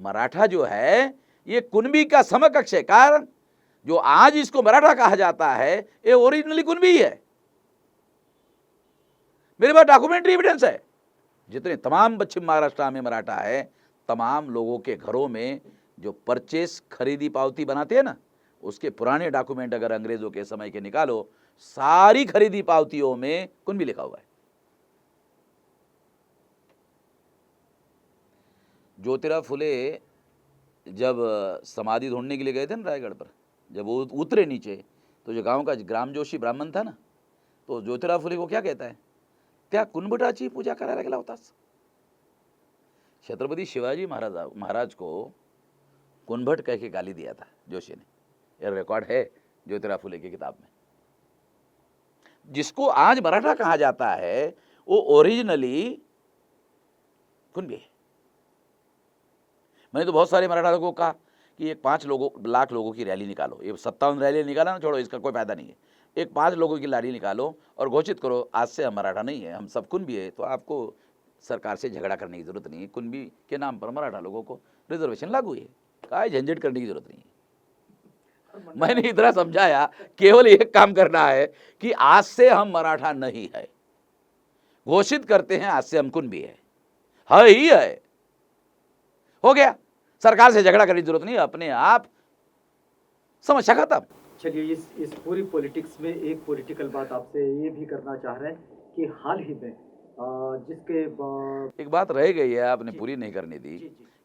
मराठा जो है ये कुणबी का समकक्ष है, कारण जो आज इसको मराठा कहा जाता है ये ओरिजिनली कुणबी है। मेरे पास डॉक्यूमेंट्री एविडेंस है। जितने तमाम पश्चिम महाराष्ट्र में मराठा है, तमाम लोगों के घरों में जो परचेस खरीदी पावती बनाते हैं ना, उसके पुराने डॉक्यूमेंट अगर अंग्रेजों के समय के निकालो, सारी खरीदी पावतियों में कुणबी लिखा हुआ है। ज्योतिराव फुले जब समाधि ढूंढने के लिए गए थे ना रायगढ़ पर, जब वो उतरे नीचे तो जो गांव का ग्राम जोशी ब्राह्मण था ना, तो ज्योतिराव फुले को क्या कहता है, त्या कुणबटाची पूजा करायला गेला होतास। छत्रपति शिवाजी महाराज को कुणबट कह के गाली दिया था जोशी ने, यह रिकॉर्ड है ज्योतिराव फुले की किताब में। जिसको आज मराठा कहा जाता है वो ओरिजिनली कुणबी है। मैंने तो बहुत सारे मराठा लोगों को कहा कि एक 5 लाख लोगों की रैली निकालो, ये 57 रैली निकाला ना, छोड़ो इसका कोई फायदा नहीं है। एक 5 लोगों की रैली निकालो और घोषित करो आज से हम मराठा नहीं है, हम सब कुणबी है, तो आपको सरकार से झगड़ा करने की जरूरत नहीं है। कुणबी के नाम पर मराठा लोगों को रिजर्वेशन लागू है, काय झंझट करने की जरूरत नहीं है। मैंने इतना समझाया, केवल एक काम करना है कि आज से हम मराठा नहीं है, घोषित करते हैं आज से हम कुणबी है ही है, हो गया। सरकार से झगड़ा करने की जरूरत नहीं, अपने आप समस्या खत्म। चलिए इस पूरी पॉलिटिक्स में एक पॉलिटिकल बात आपसे ये भी करना चाह रहे हैं कि हाल ही में एक बात रह गई है, आपने पूरी नहीं करनी दी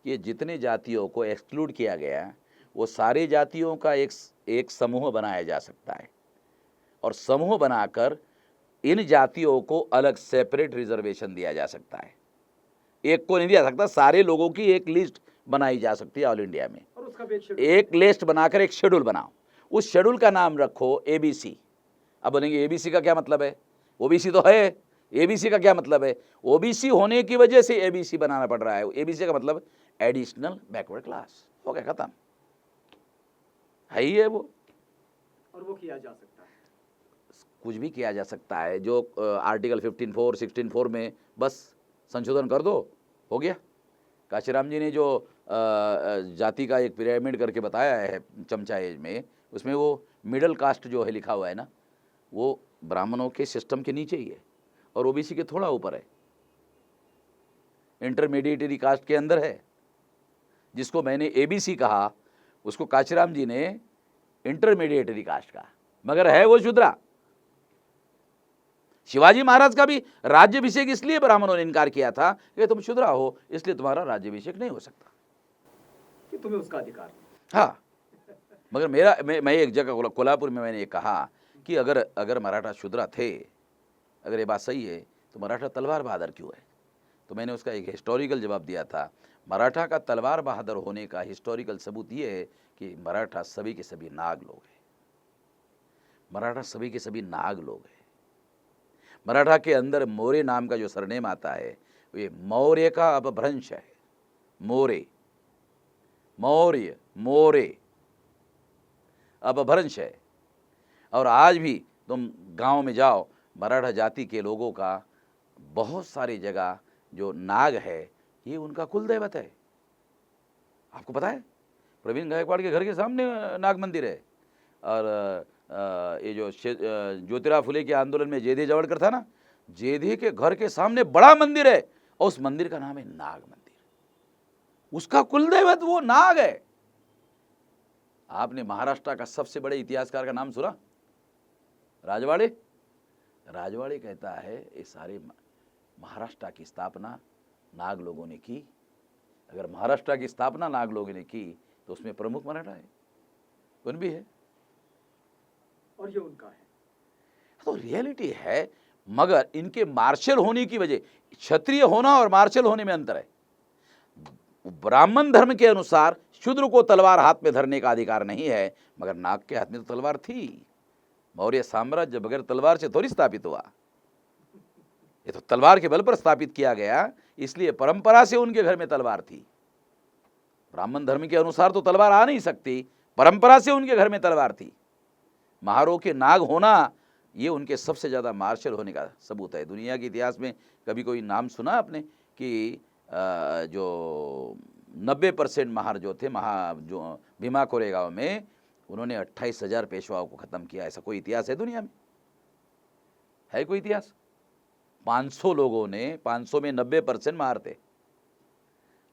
कि जितने जातियों को एक्सक्लूड किया गया वो सारे जातियों का एक समूह बनाया जा सकता है, और समूह बनाकर इन जातियों को अलग सेपरेट रिजर्वेशन दिया जा सकता है। एक को नहीं दिया सकता, सारे लोगों की एक लिस्ट बनाई जा सकती है ऑल इंडिया में, और उसका भी एक लिस्ट बनाकर एक शेड्यूल बनाओ, उस शेड्यूल का नाम रखो एबीसी। अब बोलेंगे एबीसी का क्या मतलब है, ओबीसी तो है, एबीसी का क्या मतलब है, ओबीसी होने की वजह से एबीसी बनाना पड़ रहा है। एबीसी का मतलब एडिशनल बैकवर्ड क्लास, हो गया खत्म, है ही है वो, और वो किया जा सकता है, कुछ भी किया जा सकता है। जो आर्टिकल 15(4) 16(4) में बस संशोधन कर दो, हो गया। काशीराम जी ने जो जाति का एक पिरामिड करके बताया है चमचा एज में, उसमें वो मिडिल कास्ट जो है लिखा हुआ है ना, वो ब्राह्मणों के सिस्टम के नीचे ही है और ओबीसी के थोड़ा ऊपर है, इंटरमीडिएटरी कास्ट के अंदर है। जिसको मैंने एबीसी कहा उसको काशीराम जी ने इंटरमीडिएटरी कास्ट कहा, मगर है वो शूद्रा। शिवाजी महाराज का भी राज्याभिषेक इसलिए ब्राह्मणों ने इनकार किया था कि तुम शूद्रा हो, इसलिए तुम्हारा राज्याभिषेक नहीं हो सकता, कि तुम्हें उसका अधिकार नहीं। हाँ, मगर मैं एक जगह कोल्हापुर में मैंने ये कहा कि अगर मराठा शूद्रा थे, अगर ये बात सही है तो मराठा तलवार बहादुर क्यों है? तो मैंने उसका एक हिस्टोरिकल जवाब दिया था, मराठा का तलवार बहादुर होने का हिस्टोरिकल सबूत ये है कि मराठा सभी के सभी नाग लोग हैं, मराठा सभी के सभी नाग लोग हैं। मराठा के अंदर मोरे नाम का जो सरनेम आता है ये मौर्य का अपभ्रंश है, मोरे, मौर्य, मोरे अपभ्रंश है। और आज भी तुम गांव में जाओ, मराठा जाति के लोगों का बहुत सारी जगह जो नाग है ये उनका कुल दैवत है। आपको पता है प्रवीण गायकवाड़ के घर के सामने नाग मंदिर है, और ये जो ज्योतिराव फुले के आंदोलन में जेधे जवड़कर था ना, जेधे के घर के सामने बड़ा मंदिर है और उस मंदिर का नाम है नाग मंदिर, उसका कुल दैवत वो नाग है। आपने महाराष्ट्र का सबसे बड़े इतिहासकार का नाम सुना? राजवाड़े। राजवाड़े कहता है ये सारे महाराष्ट्र की स्थापना नाग लोगों ने की। अगर महाराष्ट्र की स्थापना नाग लोगों ने की तो उसमें प्रमुख मराठा है, उन भी है, और ये उनका है। तो रियलिटी है। मगर इनके मार्शल होने की वजह, क्षत्रिय होना और मार्शल होने में अंतर है। ब्राह्मण धर्म के अनुसार शूद्र को तलवार हाथ में धरने का अधिकार नहीं है, मगर नाग के हाथ में तो तलवार थी। मौर्य साम्राज्य बगैर तलवार से थोड़ी स्थापित हुआ, ये तो तलवार के बल पर स्थापित किया गया, इसलिए परंपरा से उनके घर में तलवार थी। ब्राह्मण धर्म के अनुसार तो तलवार आ नहीं सकती, परंपरा से उनके घर में तलवार थी। महारों के नाग होना ये उनके सबसे ज़्यादा मार्शल होने का सबूत है। दुनिया के इतिहास में कभी कोई नाम सुना आपने कि जो 90% महार जो थे, जो भीमा कोरेगांव में, उन्होंने 28,000 पेशवाओं को ख़त्म किया? ऐसा कोई इतिहास है दुनिया में? है कोई इतिहास? 500 लोगों ने, 500 में 90% महार थे,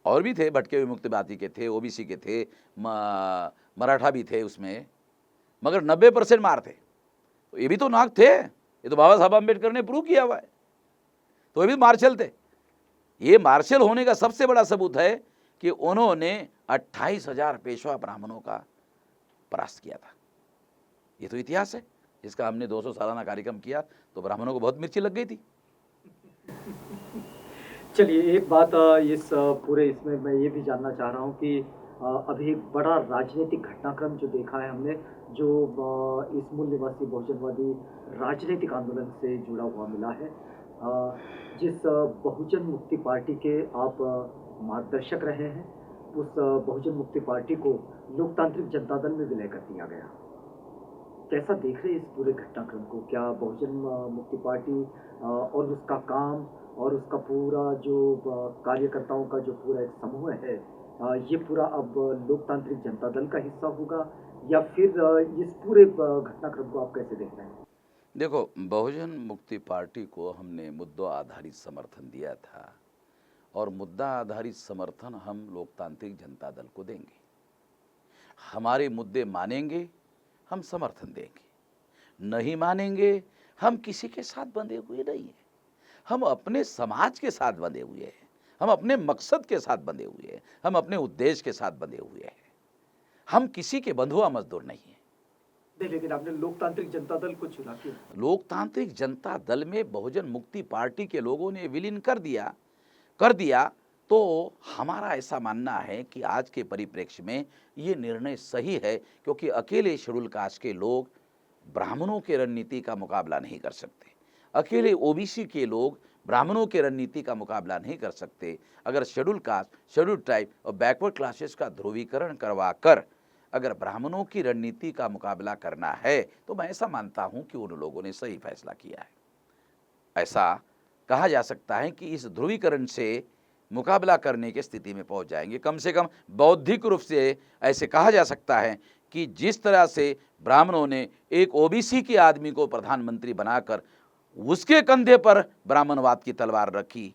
और भी थे, भटके हुए मुक्तिबाती के थे, ओबीसी के थे, मराठा भी थे उसमें, मगर 90% मार थे। तो ये भी तो नाग थे, ये तो बाबा साहब अम्बेडकर ने प्रूव किया हुआ है, तो ये भी मार्शल थे। ये मार्शल होने का सबसे बड़ा सबूत है कि उन्होंने 28,000 पेशवा ब्राह्मणों का परास्त किया था। ये तो इतिहास है, जिसका हमने 200 सालाना कार्यक्रम किया तो ब्राह्मणों को बहुत मिर्ची लग गई थी। चलिए, एक बात इस पूरे इसमें मैं ये भी जानना चाह रहा हूँ कि अभी एक बड़ा राजनीतिक घटनाक्रम जो देखा है हमने, जो इस मूल निवासी बहुजनवादी राजनीतिक आंदोलन से जुड़ा हुआ मिला है, जिस बहुजन मुक्ति पार्टी के आप मार्गदर्शक रहे हैं, उस बहुजन मुक्ति पार्टी को लोकतांत्रिक जनता दल में विलय कर दिया गया। कैसा देख रहे हैं इस पूरे घटनाक्रम को? क्या बहुजन मुक्ति पार्टी और उसका काम और उसका पूरा जो कार्यकर्ताओं का जो पूरा एक समूह है, ये पूरा अब लोकतांत्रिक जनता दल का हिस्सा होगा, या फिर इस पूरे घटनाक्रम को आप कैसे देख रहे हैं? देखो, बहुजन मुक्ति पार्टी को हमने मुद्दा आधारित समर्थन दिया था, और मुद्दा आधारित समर्थन हम लोकतांत्रिक जनता दल को देंगे। हमारे मुद्दे मानेंगे, हम समर्थन देंगे, नहीं मानेंगे, हम किसी के साथ बंधे हुए नहीं हैं। हम अपने समाज के साथ बंधे हुए हैं, हम अपने मकसद के साथ बंधे हुए हैं, हम अपने उद्देश्य के साथ बंधे हुए हैं। हम किसी के बंधुआ मजदूर नहीं हैं। लेकिन आपने लोकतांत्रिक जनता दल को चुना क्यों? लोकतांत्रिक जनता दल में बहुजन मुक्ति पार्टी के लोगों ने विलीन कर दिया, तो हमारा ऐसा मानना है कि आज के परिप्रेक्ष्य में ये निर्णय सही है, क्योंकि अकेले शेड्यूल कास्ट के लोग ब्राह्मणों के रणनीति का मुकाबला नहीं कर सकते, अकेले ओबीसी के लोग ब्राह्मणों के रणनीति का मुकाबला नहीं कर सकते। अगर शेड्यूल कास्ट, शेड्यूल ट्राइब और बैकवर्ड क्लासेस का ध्रुवीकरण करवा कर अगर ब्राह्मणों की रणनीति का मुकाबला करना है, तो मैं ऐसा मानता हूं कि उन लोगों ने सही फैसला किया है। ऐसा कहा जा सकता है कि इस ध्रुवीकरण से मुकाबला करने की स्थिति में पहुंच जाएंगे। कम से कम बौद्धिक रूप से ऐसे कहा जा सकता है कि जिस तरह से ब्राह्मणों ने एक ओबीसी के आदमी को प्रधानमंत्री बनाकर उसके कंधे पर ब्राह्मणवाद की तलवार रखी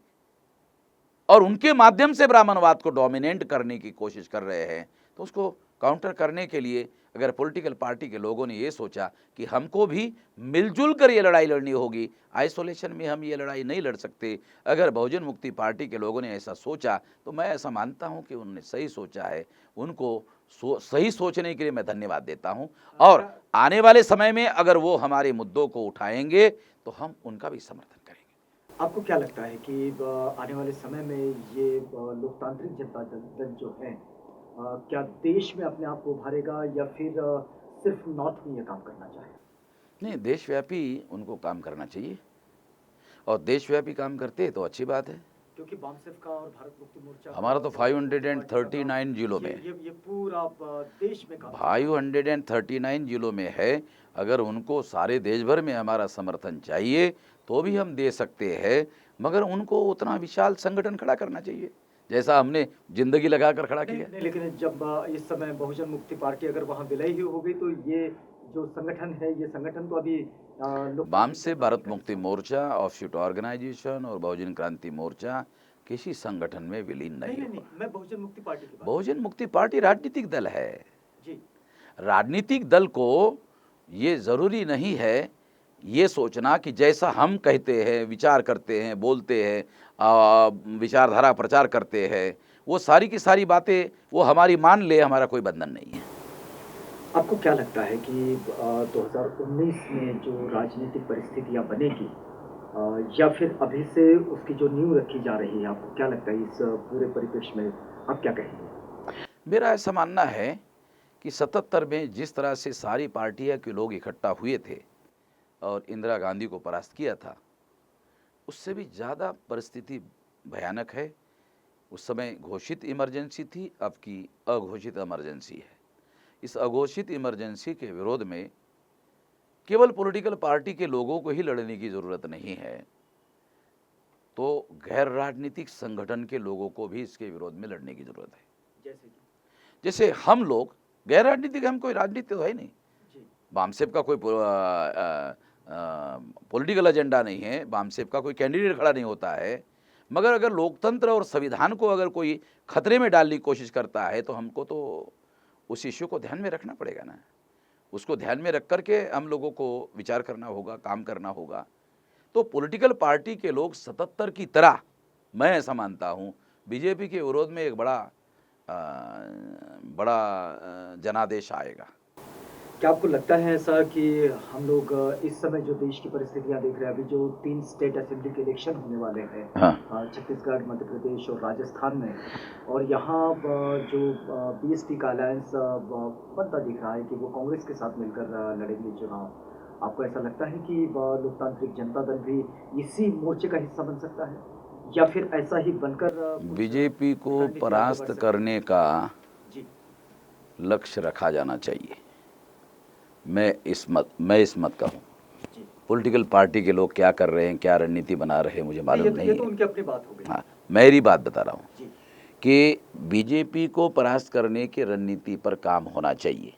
और उनके माध्यम से ब्राह्मणवाद को डोमिनेट करने की कोशिश कर रहे हैं, तो उसको काउंटर करने के लिए अगर पॉलिटिकल पार्टी के लोगों ने ये सोचा कि हमको भी मिलजुल कर ये लड़ाई लड़नी होगी, आइसोलेशन में हम ये लड़ाई नहीं लड़ सकते, अगर बहुजन मुक्ति पार्टी के लोगों ने ऐसा सोचा, तो मैं ऐसा मानता हूं कि उन्होंने सही सोचा है। उनको सही सोचने के लिए मैं धन्यवाद देता हूं, और आने वाले समय में अगर वो हमारे मुद्दों को उठाएंगे तो हम उनका भी समर्थन करेंगे। आपको क्या लगता है कि आने वाले समय में ये लोकतांत्रिक जनता दल जो है, क्या देश में अपने आप को उभारेगा, या फिर सिर्फ नॉर्थ में ये काम करना चाहे? नहीं, देशव्यापी उनको काम करना चाहिए, और देशव्यापी काम करते तो अच्छी बात है, क्योंकि बामसेफ का और भारत मुक्ति मोर्चा हमारा तो 539 जिलों में, ये पूरा देश में काम 539 जिलों में है। अगर उनको सारे देश भर में हमारा समर्थन चाहिए तो भी हम दे सकते हैं, मगर उनको उतना विशाल संगठन खड़ा करना चाहिए जैसा हमने जिंदगी लगाकर खड़ा किया। नहीं, लेकिन जब इस समय बहुजन मुक्ति पार्टी अगर वहाँ विलय ही हो गई, तो ये जो संगठन है, ये संगठन तो अभी बामसेफ, भारत मुक्ति मोर्चा, ऑफशूट ऑर्गेनाइजेशन और बहुजन क्रांति मोर्चा किसी संगठन में विलीन नहीं नहीं, मैं बहुजन मुक्ति पार्टी की बात। बहुजन मुक्ति पार्टी राजनीतिक दल है जी। राजनीतिक दल को ये ज़रूरी नहीं है ये सोचना कि जैसा हम कहते हैं, विचार करते हैं, बोलते हैं, विचारधारा प्रचार करते हैं, वो सारी की सारी बातें वो हमारी मान ले, हमारा कोई बंधन नहीं है। आपको क्या लगता है कि 2019 में जो राजनीतिक परिस्थितियां बनेगी, या फिर अभी से उसकी जो नींव रखी जा रही है, आपको क्या लगता है इस पूरे परिप्रेक्ष्य में आप क्या कहेंगे? मेरा ऐसा मानना है कि 77 में जिस तरह से सारी पार्टियां के लोग इकट्ठा हुए थे और इंदिरा गांधी को परास्त किया था, उससे भी ज़्यादा परिस्थिति भयानक है। उस समय घोषित इमरजेंसी थी, अब की अघोषित इमरजेंसी है। इस अघोषित इमरजेंसी के विरोध में केवल पॉलिटिकल पार्टी के लोगों को ही लड़ने की ज़रूरत नहीं है, तो गैर राजनीतिक संगठन के लोगों को भी इसके विरोध में लड़ने की ज़रूरत है। जैसे हम लोग गैर राजनीतिक, हम कोई राजनीति तो है नहीं, बामसेफ का कोई पॉलिटिकल एजेंडा नहीं है, बामसेफ का कोई कैंडिडेट खड़ा नहीं होता है, मगर अगर लोकतंत्र और संविधान को अगर कोई खतरे में डालने की कोशिश करता है तो हमको तो उस इश्यू को ध्यान में रखना पड़ेगा ना। उसको ध्यान में रख करके हम लोगों को विचार करना होगा, काम करना होगा। तो पॉलिटिकल पार्टी के लोग 77 की तरह, मैं ऐसा मानता हूँ, बीजेपी के विरोध में एक बड़ा जनादेश आएगा। क्या आपको लगता है ऐसा कि हम लोग इस समय जो देश की परिस्थितियां देख रहे हैं, अभी जो 3 स्टेट असेंबली के इलेक्शन होने वाले हैं, हाँ। छत्तीसगढ़, मध्य प्रदेश और राजस्थान में, और यहाँ जो बीएसपी का अलायंस बनता दिख रहा है कि वो कांग्रेस के साथ मिलकर लड़ेंगे चुनाव, आपको ऐसा लगता है कि लोकतांत्रिक जनता दल भी इसी मोर्चे का हिस्सा बन सकता है, या फिर ऐसा ही बनकर बीजेपी को परास्त करने का लक्ष्य रखा जाना चाहिए। मैं इस मत का हूँ। पॉलिटिकल पार्टी के लोग क्या कर रहे हैं, क्या रणनीति बना रहे हैं, मुझे मालूम नहीं है। तो उनकी अपनी बात हो गई। हाँ, मेरी बात बता रहा हूँ कि बीजेपी को परास्त करने की रणनीति पर काम होना चाहिए।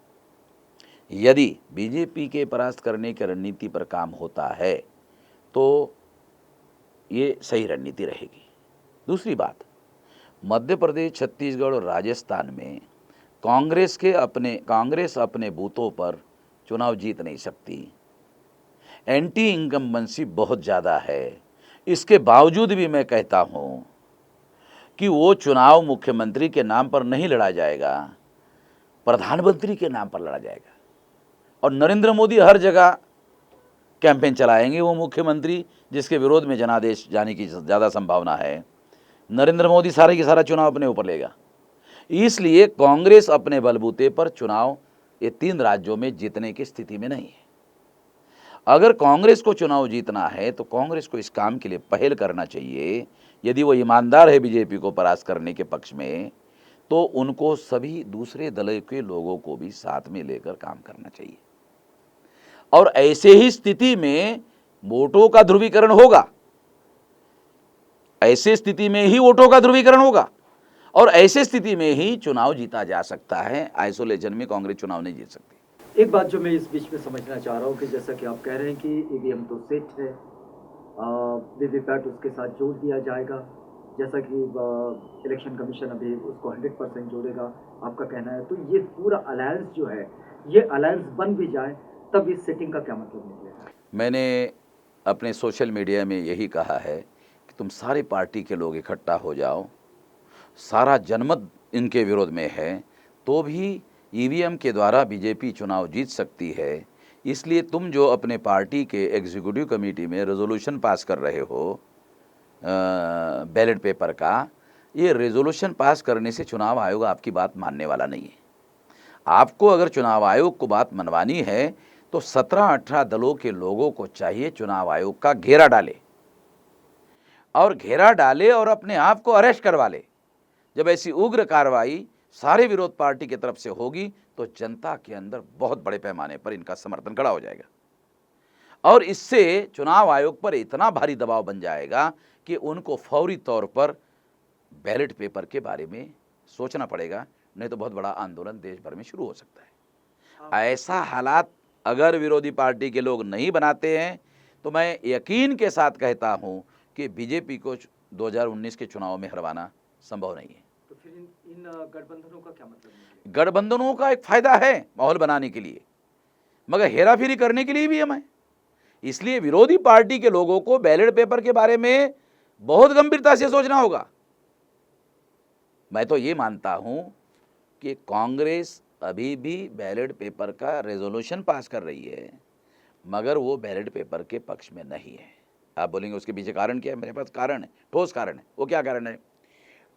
यदि बीजेपी के परास्त करने की रणनीति पर काम होता है तो ये सही रणनीति रहेगी। दूसरी बात, मध्य प्रदेश, छत्तीसगढ़ और राजस्थान में कांग्रेस अपने बूथों पर चुनाव जीत नहीं सकती। एंटी इनकम्बेंसी बहुत ज़्यादा है। इसके बावजूद भी मैं कहता हूँ कि वो चुनाव मुख्यमंत्री के नाम पर नहीं लड़ा जाएगा, प्रधानमंत्री के नाम पर लड़ा जाएगा। और नरेंद्र मोदी हर जगह कैंपेन चलाएंगे। वो मुख्यमंत्री जिसके विरोध में जनादेश जाने की ज़्यादा संभावना है, नरेंद्र मोदी सारे की सारा चुनाव अपने ऊपर लेगा। इसलिए कांग्रेस अपने बलबूते पर चुनाव ये 3 राज्यों में जीतने की स्थिति में नहीं है। अगर कांग्रेस को चुनाव जीतना है तो कांग्रेस को इस काम के लिए पहल करना चाहिए। यदि वो ईमानदार है बीजेपी को परास्त करने के पक्ष में, तो उनको सभी दूसरे दल के लोगों को भी साथ में लेकर काम करना चाहिए। और ऐसे ही स्थिति में वोटों का ध्रुवीकरण होगा, ऐसे स्थिति में ही वोटों का ध्रुवीकरण होगा और ऐसे स्थिति में ही चुनाव जीता जा सकता है। आइसोलेशन में कांग्रेस चुनाव नहीं जीत सकती। एक बात जो मैं इस बीच में समझना चाह रहा हूँ कि जैसा कि आप कह रहे हैं कि ईवीएम तो सेट है, वीवीपैट उसके साथ जोड़ दिया जाएगा, जैसा कि इलेक्शन कमीशन अभी उसको 100% जोड़ेगा, आपका कहना है। तो ये पूरा अलायंस जो है, ये अलायंस बन भी जाए तब इस सेटिंग का क्या मतलब निकलेगा? मैंने अपने सोशल मीडिया में यही कहा है कि तुम सारी पार्टी के लोग इकट्ठा हो जाओ, सारा जनमत इनके विरोध में है, तो भी ईवीएम के द्वारा बीजेपी चुनाव जीत सकती है। इसलिए तुम जो अपने पार्टी के एग्जीक्यूटिव कमेटी में रेजोल्यूशन पास कर रहे हो बैलेट पेपर का, ये रेजोल्यूशन पास करने से चुनाव आयोग आपकी बात मानने वाला नहीं है। आपको अगर चुनाव आयोग को बात मनवानी है तो 17-18 दलों के लोगों को चाहिए चुनाव आयोग का घेरा डाले और अपने आप को अरेस्ट करवा ले। जब ऐसी उग्र कार्रवाई सारे विरोध पार्टी की तरफ से होगी तो जनता के अंदर बहुत बड़े पैमाने पर इनका समर्थन खड़ा हो जाएगा और इससे चुनाव आयोग पर इतना भारी दबाव बन जाएगा कि उनको फौरी तौर पर बैलेट पेपर के बारे में सोचना पड़ेगा, नहीं तो बहुत बड़ा आंदोलन देश भर में शुरू हो सकता है। ऐसा हालात अगर विरोधी पार्टी के लोग नहीं बनाते हैं तो मैं यकीन के साथ कहता हूं कि बीजेपी को 2019 के चुनाव में हरवाना संभव नहीं है। तो फिर इन गठबंधनों का क्या मतलब निकलेगा? गठबंधनों का एक फायदा है माहौल बनाने के लिए, मगर हेराफेरी करने के लिए भी हम हैं। इसलिए विरोधी पार्टी के लोगों को बैलेट पेपर के बारे में बहुत गंभीरता से सोचना होगा। मैं तो ये मानता हूं कि कांग्रेस अभी भी बैलेट पेपर का रेजोल्यूशन पास कर रही है, मगर वो बैलेट पेपर के पक्ष में नहीं है। आप बोलेंगे उसके पीछे कारण क्या है? मेरे पास कारण है, ठोस कारण है। वो क्या कारण है?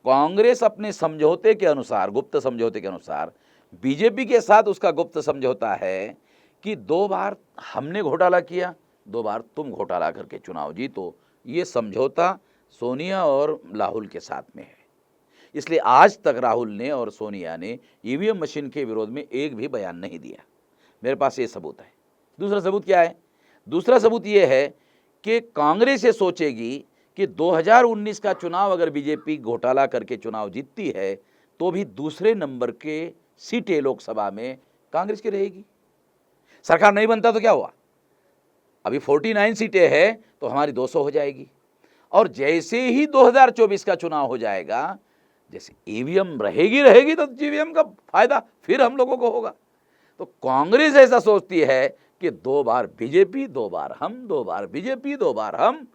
कांग्रेस अपने समझौते के अनुसार, गुप्त समझौते के अनुसार, बीजेपी के साथ उसका गुप्त समझौता है कि 2 बार हमने घोटाला किया, 2 बार तुम घोटाला करके चुनाव जीतो। ये समझौता सोनिया और राहुल के साथ में है। इसलिए आज तक राहुल ने और सोनिया ने ईवीएम मशीन के विरोध में एक भी बयान नहीं दिया। मेरे पास ये सबूत है। दूसरा सबूत क्या है? दूसरा सबूत ये है कि कांग्रेस ये सोचेगी कि 2019 का चुनाव अगर बीजेपी घोटाला करके चुनाव जीतती है तो भी दूसरे नंबर के सीटें लोकसभा में कांग्रेस की रहेगी। सरकार नहीं बनता तो क्या हुआ? अभी 49 सीटें हैं तो हमारी 200 हो जाएगी। और जैसे ही 2024 का चुनाव हो जाएगा, जैसे ईवीएम रहेगी तो जीवीएम का फायदा फिर हम लोगों को होगा। तो कांग्रेस ऐसा सोचती है कि 2 बार बीजेपी, 2 बार हम, 2 बार बीजेपी, 2 बार हम।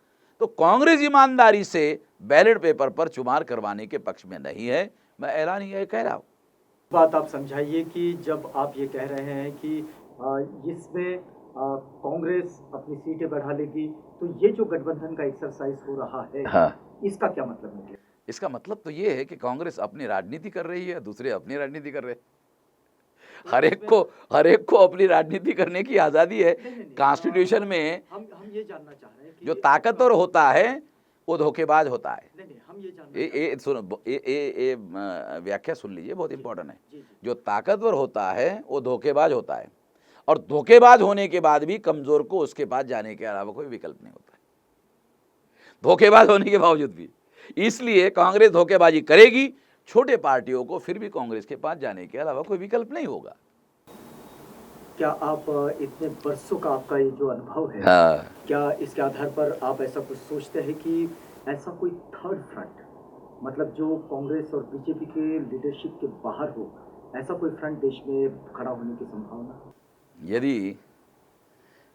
तो कांग्रेस ईमानदारी से बैलेट पेपर पर चुनाव करवाने के पक्ष में नहीं है। मैं ऐलान ये कह रहा हूं। बात आप समझाइए कि जब आप ये कह रहे हैं कि इसमें कांग्रेस अपनी सीटें बढ़ा लेगी, तो ये जो गठबंधन का एक्सरसाइज हो रहा है, हाँ, इसका क्या मतलब निकले? इसका मतलब तो ये है कि कांग्रेस अपनी राजनीति कर रही है, दूसरे अपनी राजनीति कर रहे हैं। हर एक को अपनी राजनीति करने की आज़ादी है। कॉन्स्टिट्यूशन में हम ये जानना चाह रहे हैं कि जो ताकतवर होता है वो धोखेबाज होता है। नहीं, हम ये जानना सुनो, ये व्याख्या सुन लीजिए, बहुत इंपॉर्टेंट है। जी, जी। जो ताकतवर होता है वो धोखेबाज होता है, और धोखेबाज होने के बाद भी कमजोर को उसके पास जाने के अलावा कोई विकल्प नहीं होता है, धोखेबाज होने के बावजूद भी। इसलिए कांग्रेस धोखेबाजी करेगी, छोटे पार्टियों को फिर भी कांग्रेस के पास जाने के अलावा कोई विकल्प नहीं होगा। क्या आप इतने वर्षों का आपका ये जो अनुभव है, हाँ, क्या इसके आधार पर आप ऐसा कुछ सोचते हैं कि ऐसा कोई थर्ड फ्रंट, मतलब जो कांग्रेस और बीजेपी के लीडरशिप के बाहर हो, ऐसा कोई फ्रंट देश में खड़ा होने की संभावना? यदि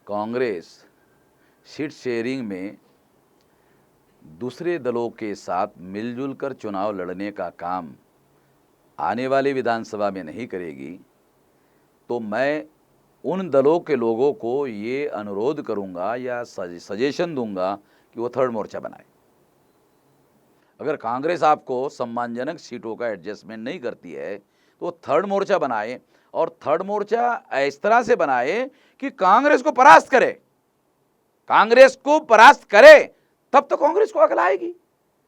कांग्रेस सीट शेयरिंग में दूसरे दलों के साथ मिलजुल कर चुनाव लड़ने का काम आने वाले विधानसभा में नहीं करेगी, तो मैं उन दलों के लोगों को ये अनुरोध करूंगा या सजेशन दूंगा कि वो थर्ड मोर्चा बनाए। अगर कांग्रेस आपको सम्मानजनक सीटों का एडजस्टमेंट नहीं करती है तो वो थर्ड मोर्चा बनाए, और थर्ड मोर्चा इस तरह से बनाए कि कांग्रेस को परास्त करे। कांग्रेस को परास्त करे तब तो कांग्रेस को अकल आएगी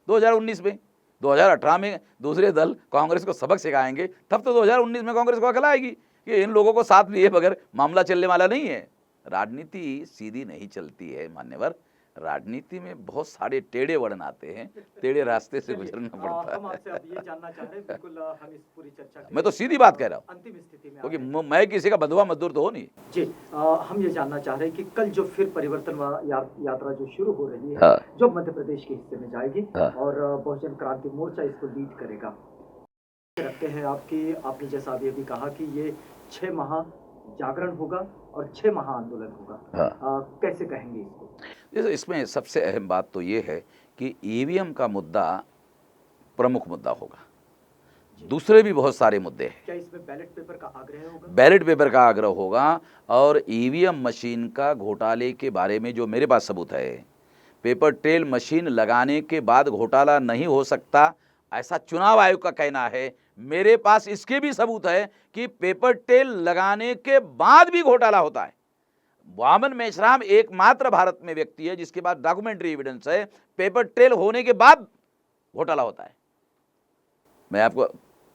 2019 में। 2018 में दूसरे दल कांग्रेस को सबक सिखाएंगे, तब तो 2019 में कांग्रेस को अकल आएगी कि इन लोगों को साथ लिए बगैर मामला चलने वाला नहीं है। राजनीति सीधी नहीं चलती है मान्यवर, राजनीति में बहुत सारे टेढ़े वर्ण आते हैं, टेढ़े रास्ते से गुजरना पड़ता हम है। आपसे अब ये जानना चाह रहे हैं, बिल्कुल हम इस पूरी चर्चा के मैं तो सीधी बात कह रहा हूँ, अंतिम स्थिति में क्योंकि आ गए। मैं किसी का बंधुआ मजदूर तो हो नहीं। जी, हम ये जानना चाह रहे हैं कि कल जो फिर परिवर्तन यात्रा जो शुरू हो रही है, हाँ। जो मध्य प्रदेश के हिस्से में जाएगी, हाँ। और बहुजन क्रांति मोर्चा इसको लीड करेगा, रखते हैं आपकी, आपने जैसा अभी अभी कहा कि ये 6 माह जागरण होगा और 6 माह आंदोलन होगा। हाँ। कैसे कहेंगे इसको? जैसे इसमें सबसे अहम बात तो ये है कि ईवीएम का मुद्दा प्रमुख मुद्दा होगा, दूसरे भी बहुत सारे मुद्दे हैं। क्या इसमें बैलेट पेपर का आग्रह होगा? बैलेट पेपर का आग्रह होगा, और ईवीएम मशीन का घोटाले के बारे में जो मेरे पास सबूत है, पेपर ट्रेल मशीन लगाने के बाद घोटाला नहीं हो सकता ऐसा चुनाव आयोग का कहना है। मेरे पास इसके भी सबूत है कि पेपर ट्रेल लगाने के बाद भी घोटाला होता है। वामन मेश्राम एकमात्र भारत में व्यक्ति है जिसके पास डॉक्यूमेंट्री एविडेंस है, पेपर ट्रेल होने के बाद घोटाला होता है। मैं आपको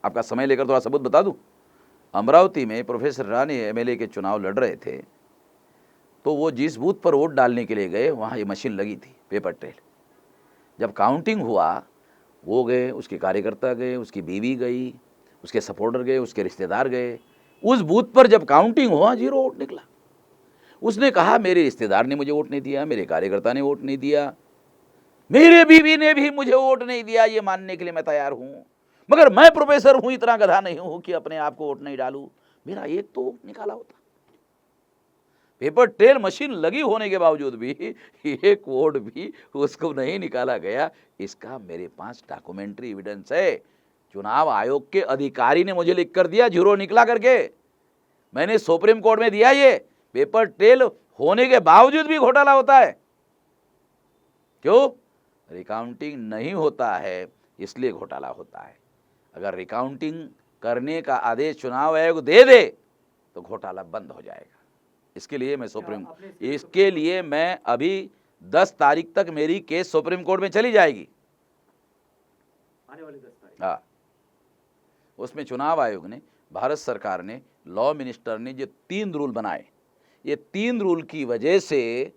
आपका समय लेकर थोड़ा सबूत बता दूं। अमरावती में प्रोफेसर रानी एमएलए के चुनाव लड़ रहे थे, तो वो जिस बूथ पर वोट डालने के लिए गए वहाँ ये मशीन लगी थी, पेपर ट्रेल। जब काउंटिंग हुआ, वो गए, उसके कार्यकर्ता गए, उसकी बीवी गई, उसके सपोर्टर गए, उसके रिश्तेदार गए। उस बूथ पर जब काउंटिंग हुआ 0 वोट निकला। उसने कहा मेरे रिश्तेदार ने मुझे वोट नहीं दिया, मेरे कार्यकर्ता ने वोट नहीं दिया, मेरे बीवी ने भी मुझे वोट नहीं दिया, ये मानने के लिए मैं तैयार हूँ। मगर मैं प्रोफेसर हूं, इतना गधा नहीं हूं कि अपने आप को वोट नहीं डालूं। मेरा एक तो वोट निकाला होता। पेपर ट्रेल मशीन लगी होने के बावजूद भी एक वोट भी उसको नहीं निकाला गया। इसका मेरे पास डॉक्यूमेंट्री एविडेंस है। चुनाव आयोग के अधिकारी ने मुझे लिख कर दिया, जीरो निकला करके। मैंने सुप्रीम कोर्ट में दिया। ये पेपर ट्रेल होने के बावजूद भी घोटाला होता है। क्यों? रिकाउंटिंग नहीं होता है, इसलिए घोटाला होता है। अगर रिकाउंटिंग करने का आदेश चुनाव आयोग दे दे तो घोटाला बंद हो जाएगा। इसके लिए मैं अभी 10 तारीख तक मेरी केस सुप्रीम कोर्ट में चली जाएगी, आने वाली 10 तारीख। हाँ, उसमें चुनाव आयोग ने, भारत सरकार ने, लॉ मिनिस्टर ने जो 3 रूल बनाए, ये 3 रूल की वजह से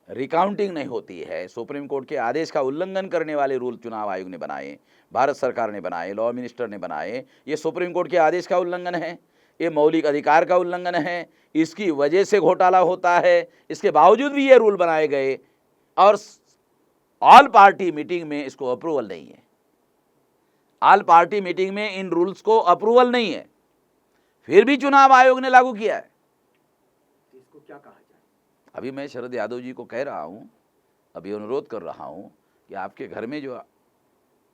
रिकाउंटिंग नहीं होती है। सुप्रीम कोर्ट के आदेश का उल्लंघन करने वाले रूल चुनाव आयोग ने बनाए, भारत सरकार ने बनाए, लॉ मिनिस्टर ने बनाए। ये सुप्रीम कोर्ट के आदेश का उल्लंघन है, ये मौलिक अधिकार का उल्लंघन है। इसकी वजह से घोटाला होता है। इसके बावजूद भी ये रूल बनाए गए और ऑल पार्टी मीटिंग में इसको अप्रूवल नहीं है। ऑल पार्टी मीटिंग में इन रूल्स को अप्रूवल नहीं है, फिर भी चुनाव आयोग ने लागू किया है। इसको क्या कहा जाए? अभी मैं शरद यादव जी को कह रहा हूं, अभी अनुरोध कर रहा हूं कि आपके घर में जो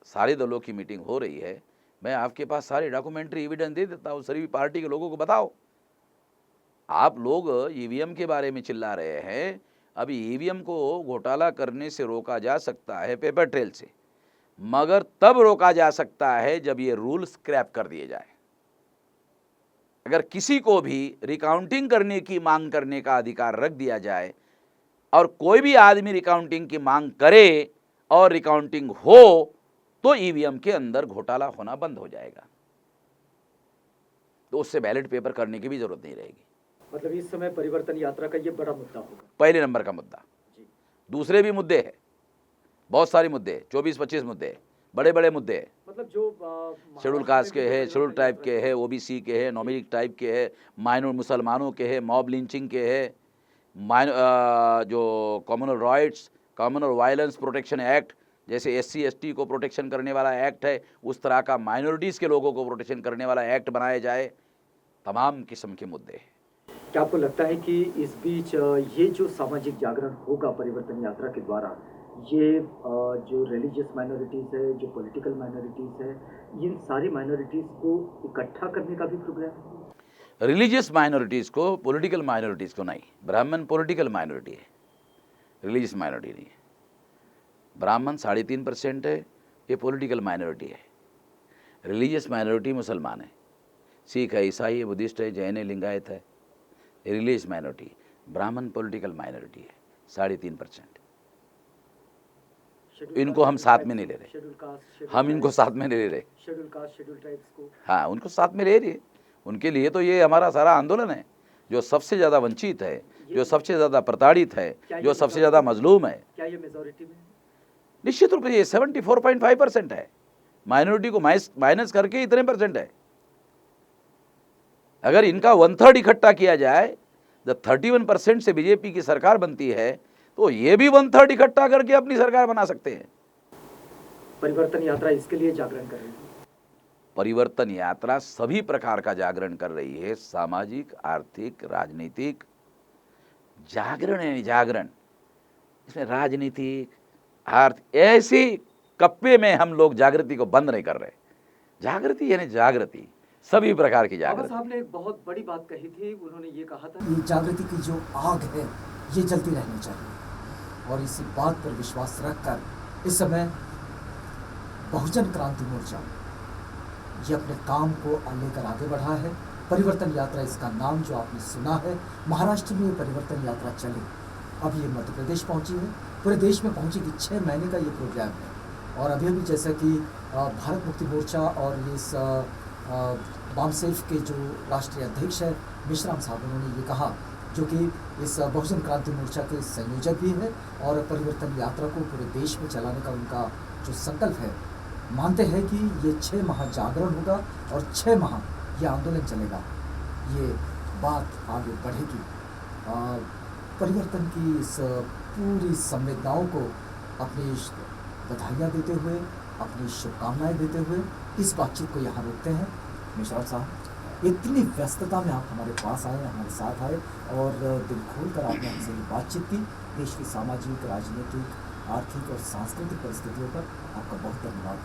सारे दलों की मीटिंग हो रही है, मैं आपके पास सारे डॉक्यूमेंट्री एविडेंस दे देता हूं। सभी पार्टी के लोगों को बताओ। आप लोग ईवीएम के बारे में चिल्ला रहे हैं। अभी ईवीएम को घोटाला करने से रोका जा सकता है पेपर ट्रेल से, मगर तब रोका जा सकता है जब ये रूल स्क्रैप कर दिए जाए। अगर किसी को भी रिकाउंटिंग करने की मांग करने का अधिकार रख दिया जाए और कोई भी आदमी रिकाउंटिंग की मांग करे और रिकाउंटिंग हो तो ईवीएम के अंदर घोटाला होना बंद हो जाएगा। तो उससे बैलेट पेपर करने की भी जरूरत नहीं रहेगी। मतलब इस समय परिवर्तन यात्रा का ये बड़ा मुद्दा होगा, पहले नंबर का मुद्दा। दूसरे भी मुद्दे हैं, बहुत सारे मुद्दे, 24-25 मुद्दे, बड़े बड़े मुद्दे। मतलब जो शेड्यूल कास्ट के है, शेड्यूल ट्राइब के है, ओबीसी के है, नॉमिनिक टाइप के है, माइनर मुसलमानों के है, मॉब लिंचिंग के है, जो communal riots, communal violence protection act, जैसे SC ST को प्रोटेक्शन करने वाला एक्ट है, उस तरह का माइनॉरिटीज़ के लोगों को प्रोटेक्शन करने वाला एक्ट बनाया जाए। तमाम किस्म के मुद्दे हैं। क्या आपको लगता है कि इस बीच ये जो सामाजिक जागरण होगा परिवर्तन यात्रा के द्वारा, ये जो रिलीजियस माइनॉरिटीज़ है, जो पॉलिटिकल माइनॉरिटीज़ है, इन सारी माइनॉरिटीज़ को इकट्ठा करने का भी प्रोग्राम है? रिलीजियस माइनॉरिटीज़ को, पॉलिटिकल माइनॉरिटीज़ को नहीं। ब्राह्मण पॉलिटिकल माइनॉरिटी है, रिलीजियस माइनॉरिटी नहीं है। ब्राह्मण 3.5% है, ये पॉलिटिकल माइनॉरिटी है। रिलीजियस माइनॉरिटी मुसलमान है, सिख है, ईसाई है, बुद्धिस्ट है, जैन है, लिंगायत है। Religious minority. ब्राह्मण पॉलिटिकल माइनॉरिटी है, 3.5%। इनको हम साथ में नहीं ले रहे, हम इनको साथ में नहीं ले रहे। शेड्यूल कास्ट, शेड्यूल ट्राइब्स को, हाँ, उनको साथ में ले रही। उनके लिए तो ये हमारा सारा आंदोलन है। जो सबसे ज़्यादा वंचित है, जो सबसे ज़्यादा प्रताड़ित है, जो सबसे ज़्यादा मजलूम है, क्या ये मेजॉरिटी में? निश्चित रूप से ये 74.5% है। माइनॉरिटी को माइनस करके इतने % है। अगर इनका 1/3 इकट्ठा किया जाए, जब 31% से बीजेपी की सरकार बनती है, तो ये भी 1/3 इकट्ठा करके अपनी सरकार बना सकते हैं। परिवर्तन यात्रा इसके लिए जागरण कर रही है। परिवर्तन यात्रा सभी प्रकार का जागरण कर रही है, सामाजिक, आर्थिक, राजनीतिक जागरण है। जागरण इसमें राजनीतिक, आर्थिक, ऐसी कप्पे में हम लोग जागृति को बंद नहीं कर रहे। जागृति यानी जागृति, सभी प्रकार की जागृति। बाबा साहब ने एक बहुत बड़ी बात कही थी, उन्होंने ये कहा था, ये जागृति की जो आग है ये जलती रहनी चाहिए, और इसी बात पर विश्वास रखकर इस समय बहुजन क्रांति मोर्चा ये अपने काम को लेकर आगे बढ़ा है। परिवर्तन यात्रा इसका नाम जो आपने सुना है। महाराष्ट्र में ये परिवर्तन यात्रा चली, अब ये मध्य प्रदेश पहुंची है, पूरे देश में पहुंचेगी। 6 महीने का ये प्रोग्राम है। और अभी जैसा कि भारत मुक्ति मोर्चा और इस बामसेफ के जो राष्ट्रीय अध्यक्ष है मेश्राम साहब, उन्होंने ये कहा, जो कि इस बहुजन क्रांति मोर्चा के संयोजक भी है और परिवर्तन यात्रा को पूरे देश में चलाने का उनका जो संकल्प है, मानते हैं कि ये 6 माह जागरण होगा और 6 माह ये आंदोलन चलेगा। ये बात आगे बढ़ेगी। परिवर्तन की इस पूरी संवेदनाओं को अपनी बधाइयाँ देते हुए, अपनी शुभकामनाएं देते हुए इस बातचीत को यहाँ रोकते हैं। मिश्रा साहब, इतनी व्यस्तता में आप हमारे पास आए, हमारे साथ आए और दिल खोलकर आपने हमसे ये बातचीत की। देश की सामाजिक, राजनीतिक, आर्थिक और सांस्कृतिक परिस्थितियों पर आपका बहुत धन्यवाद।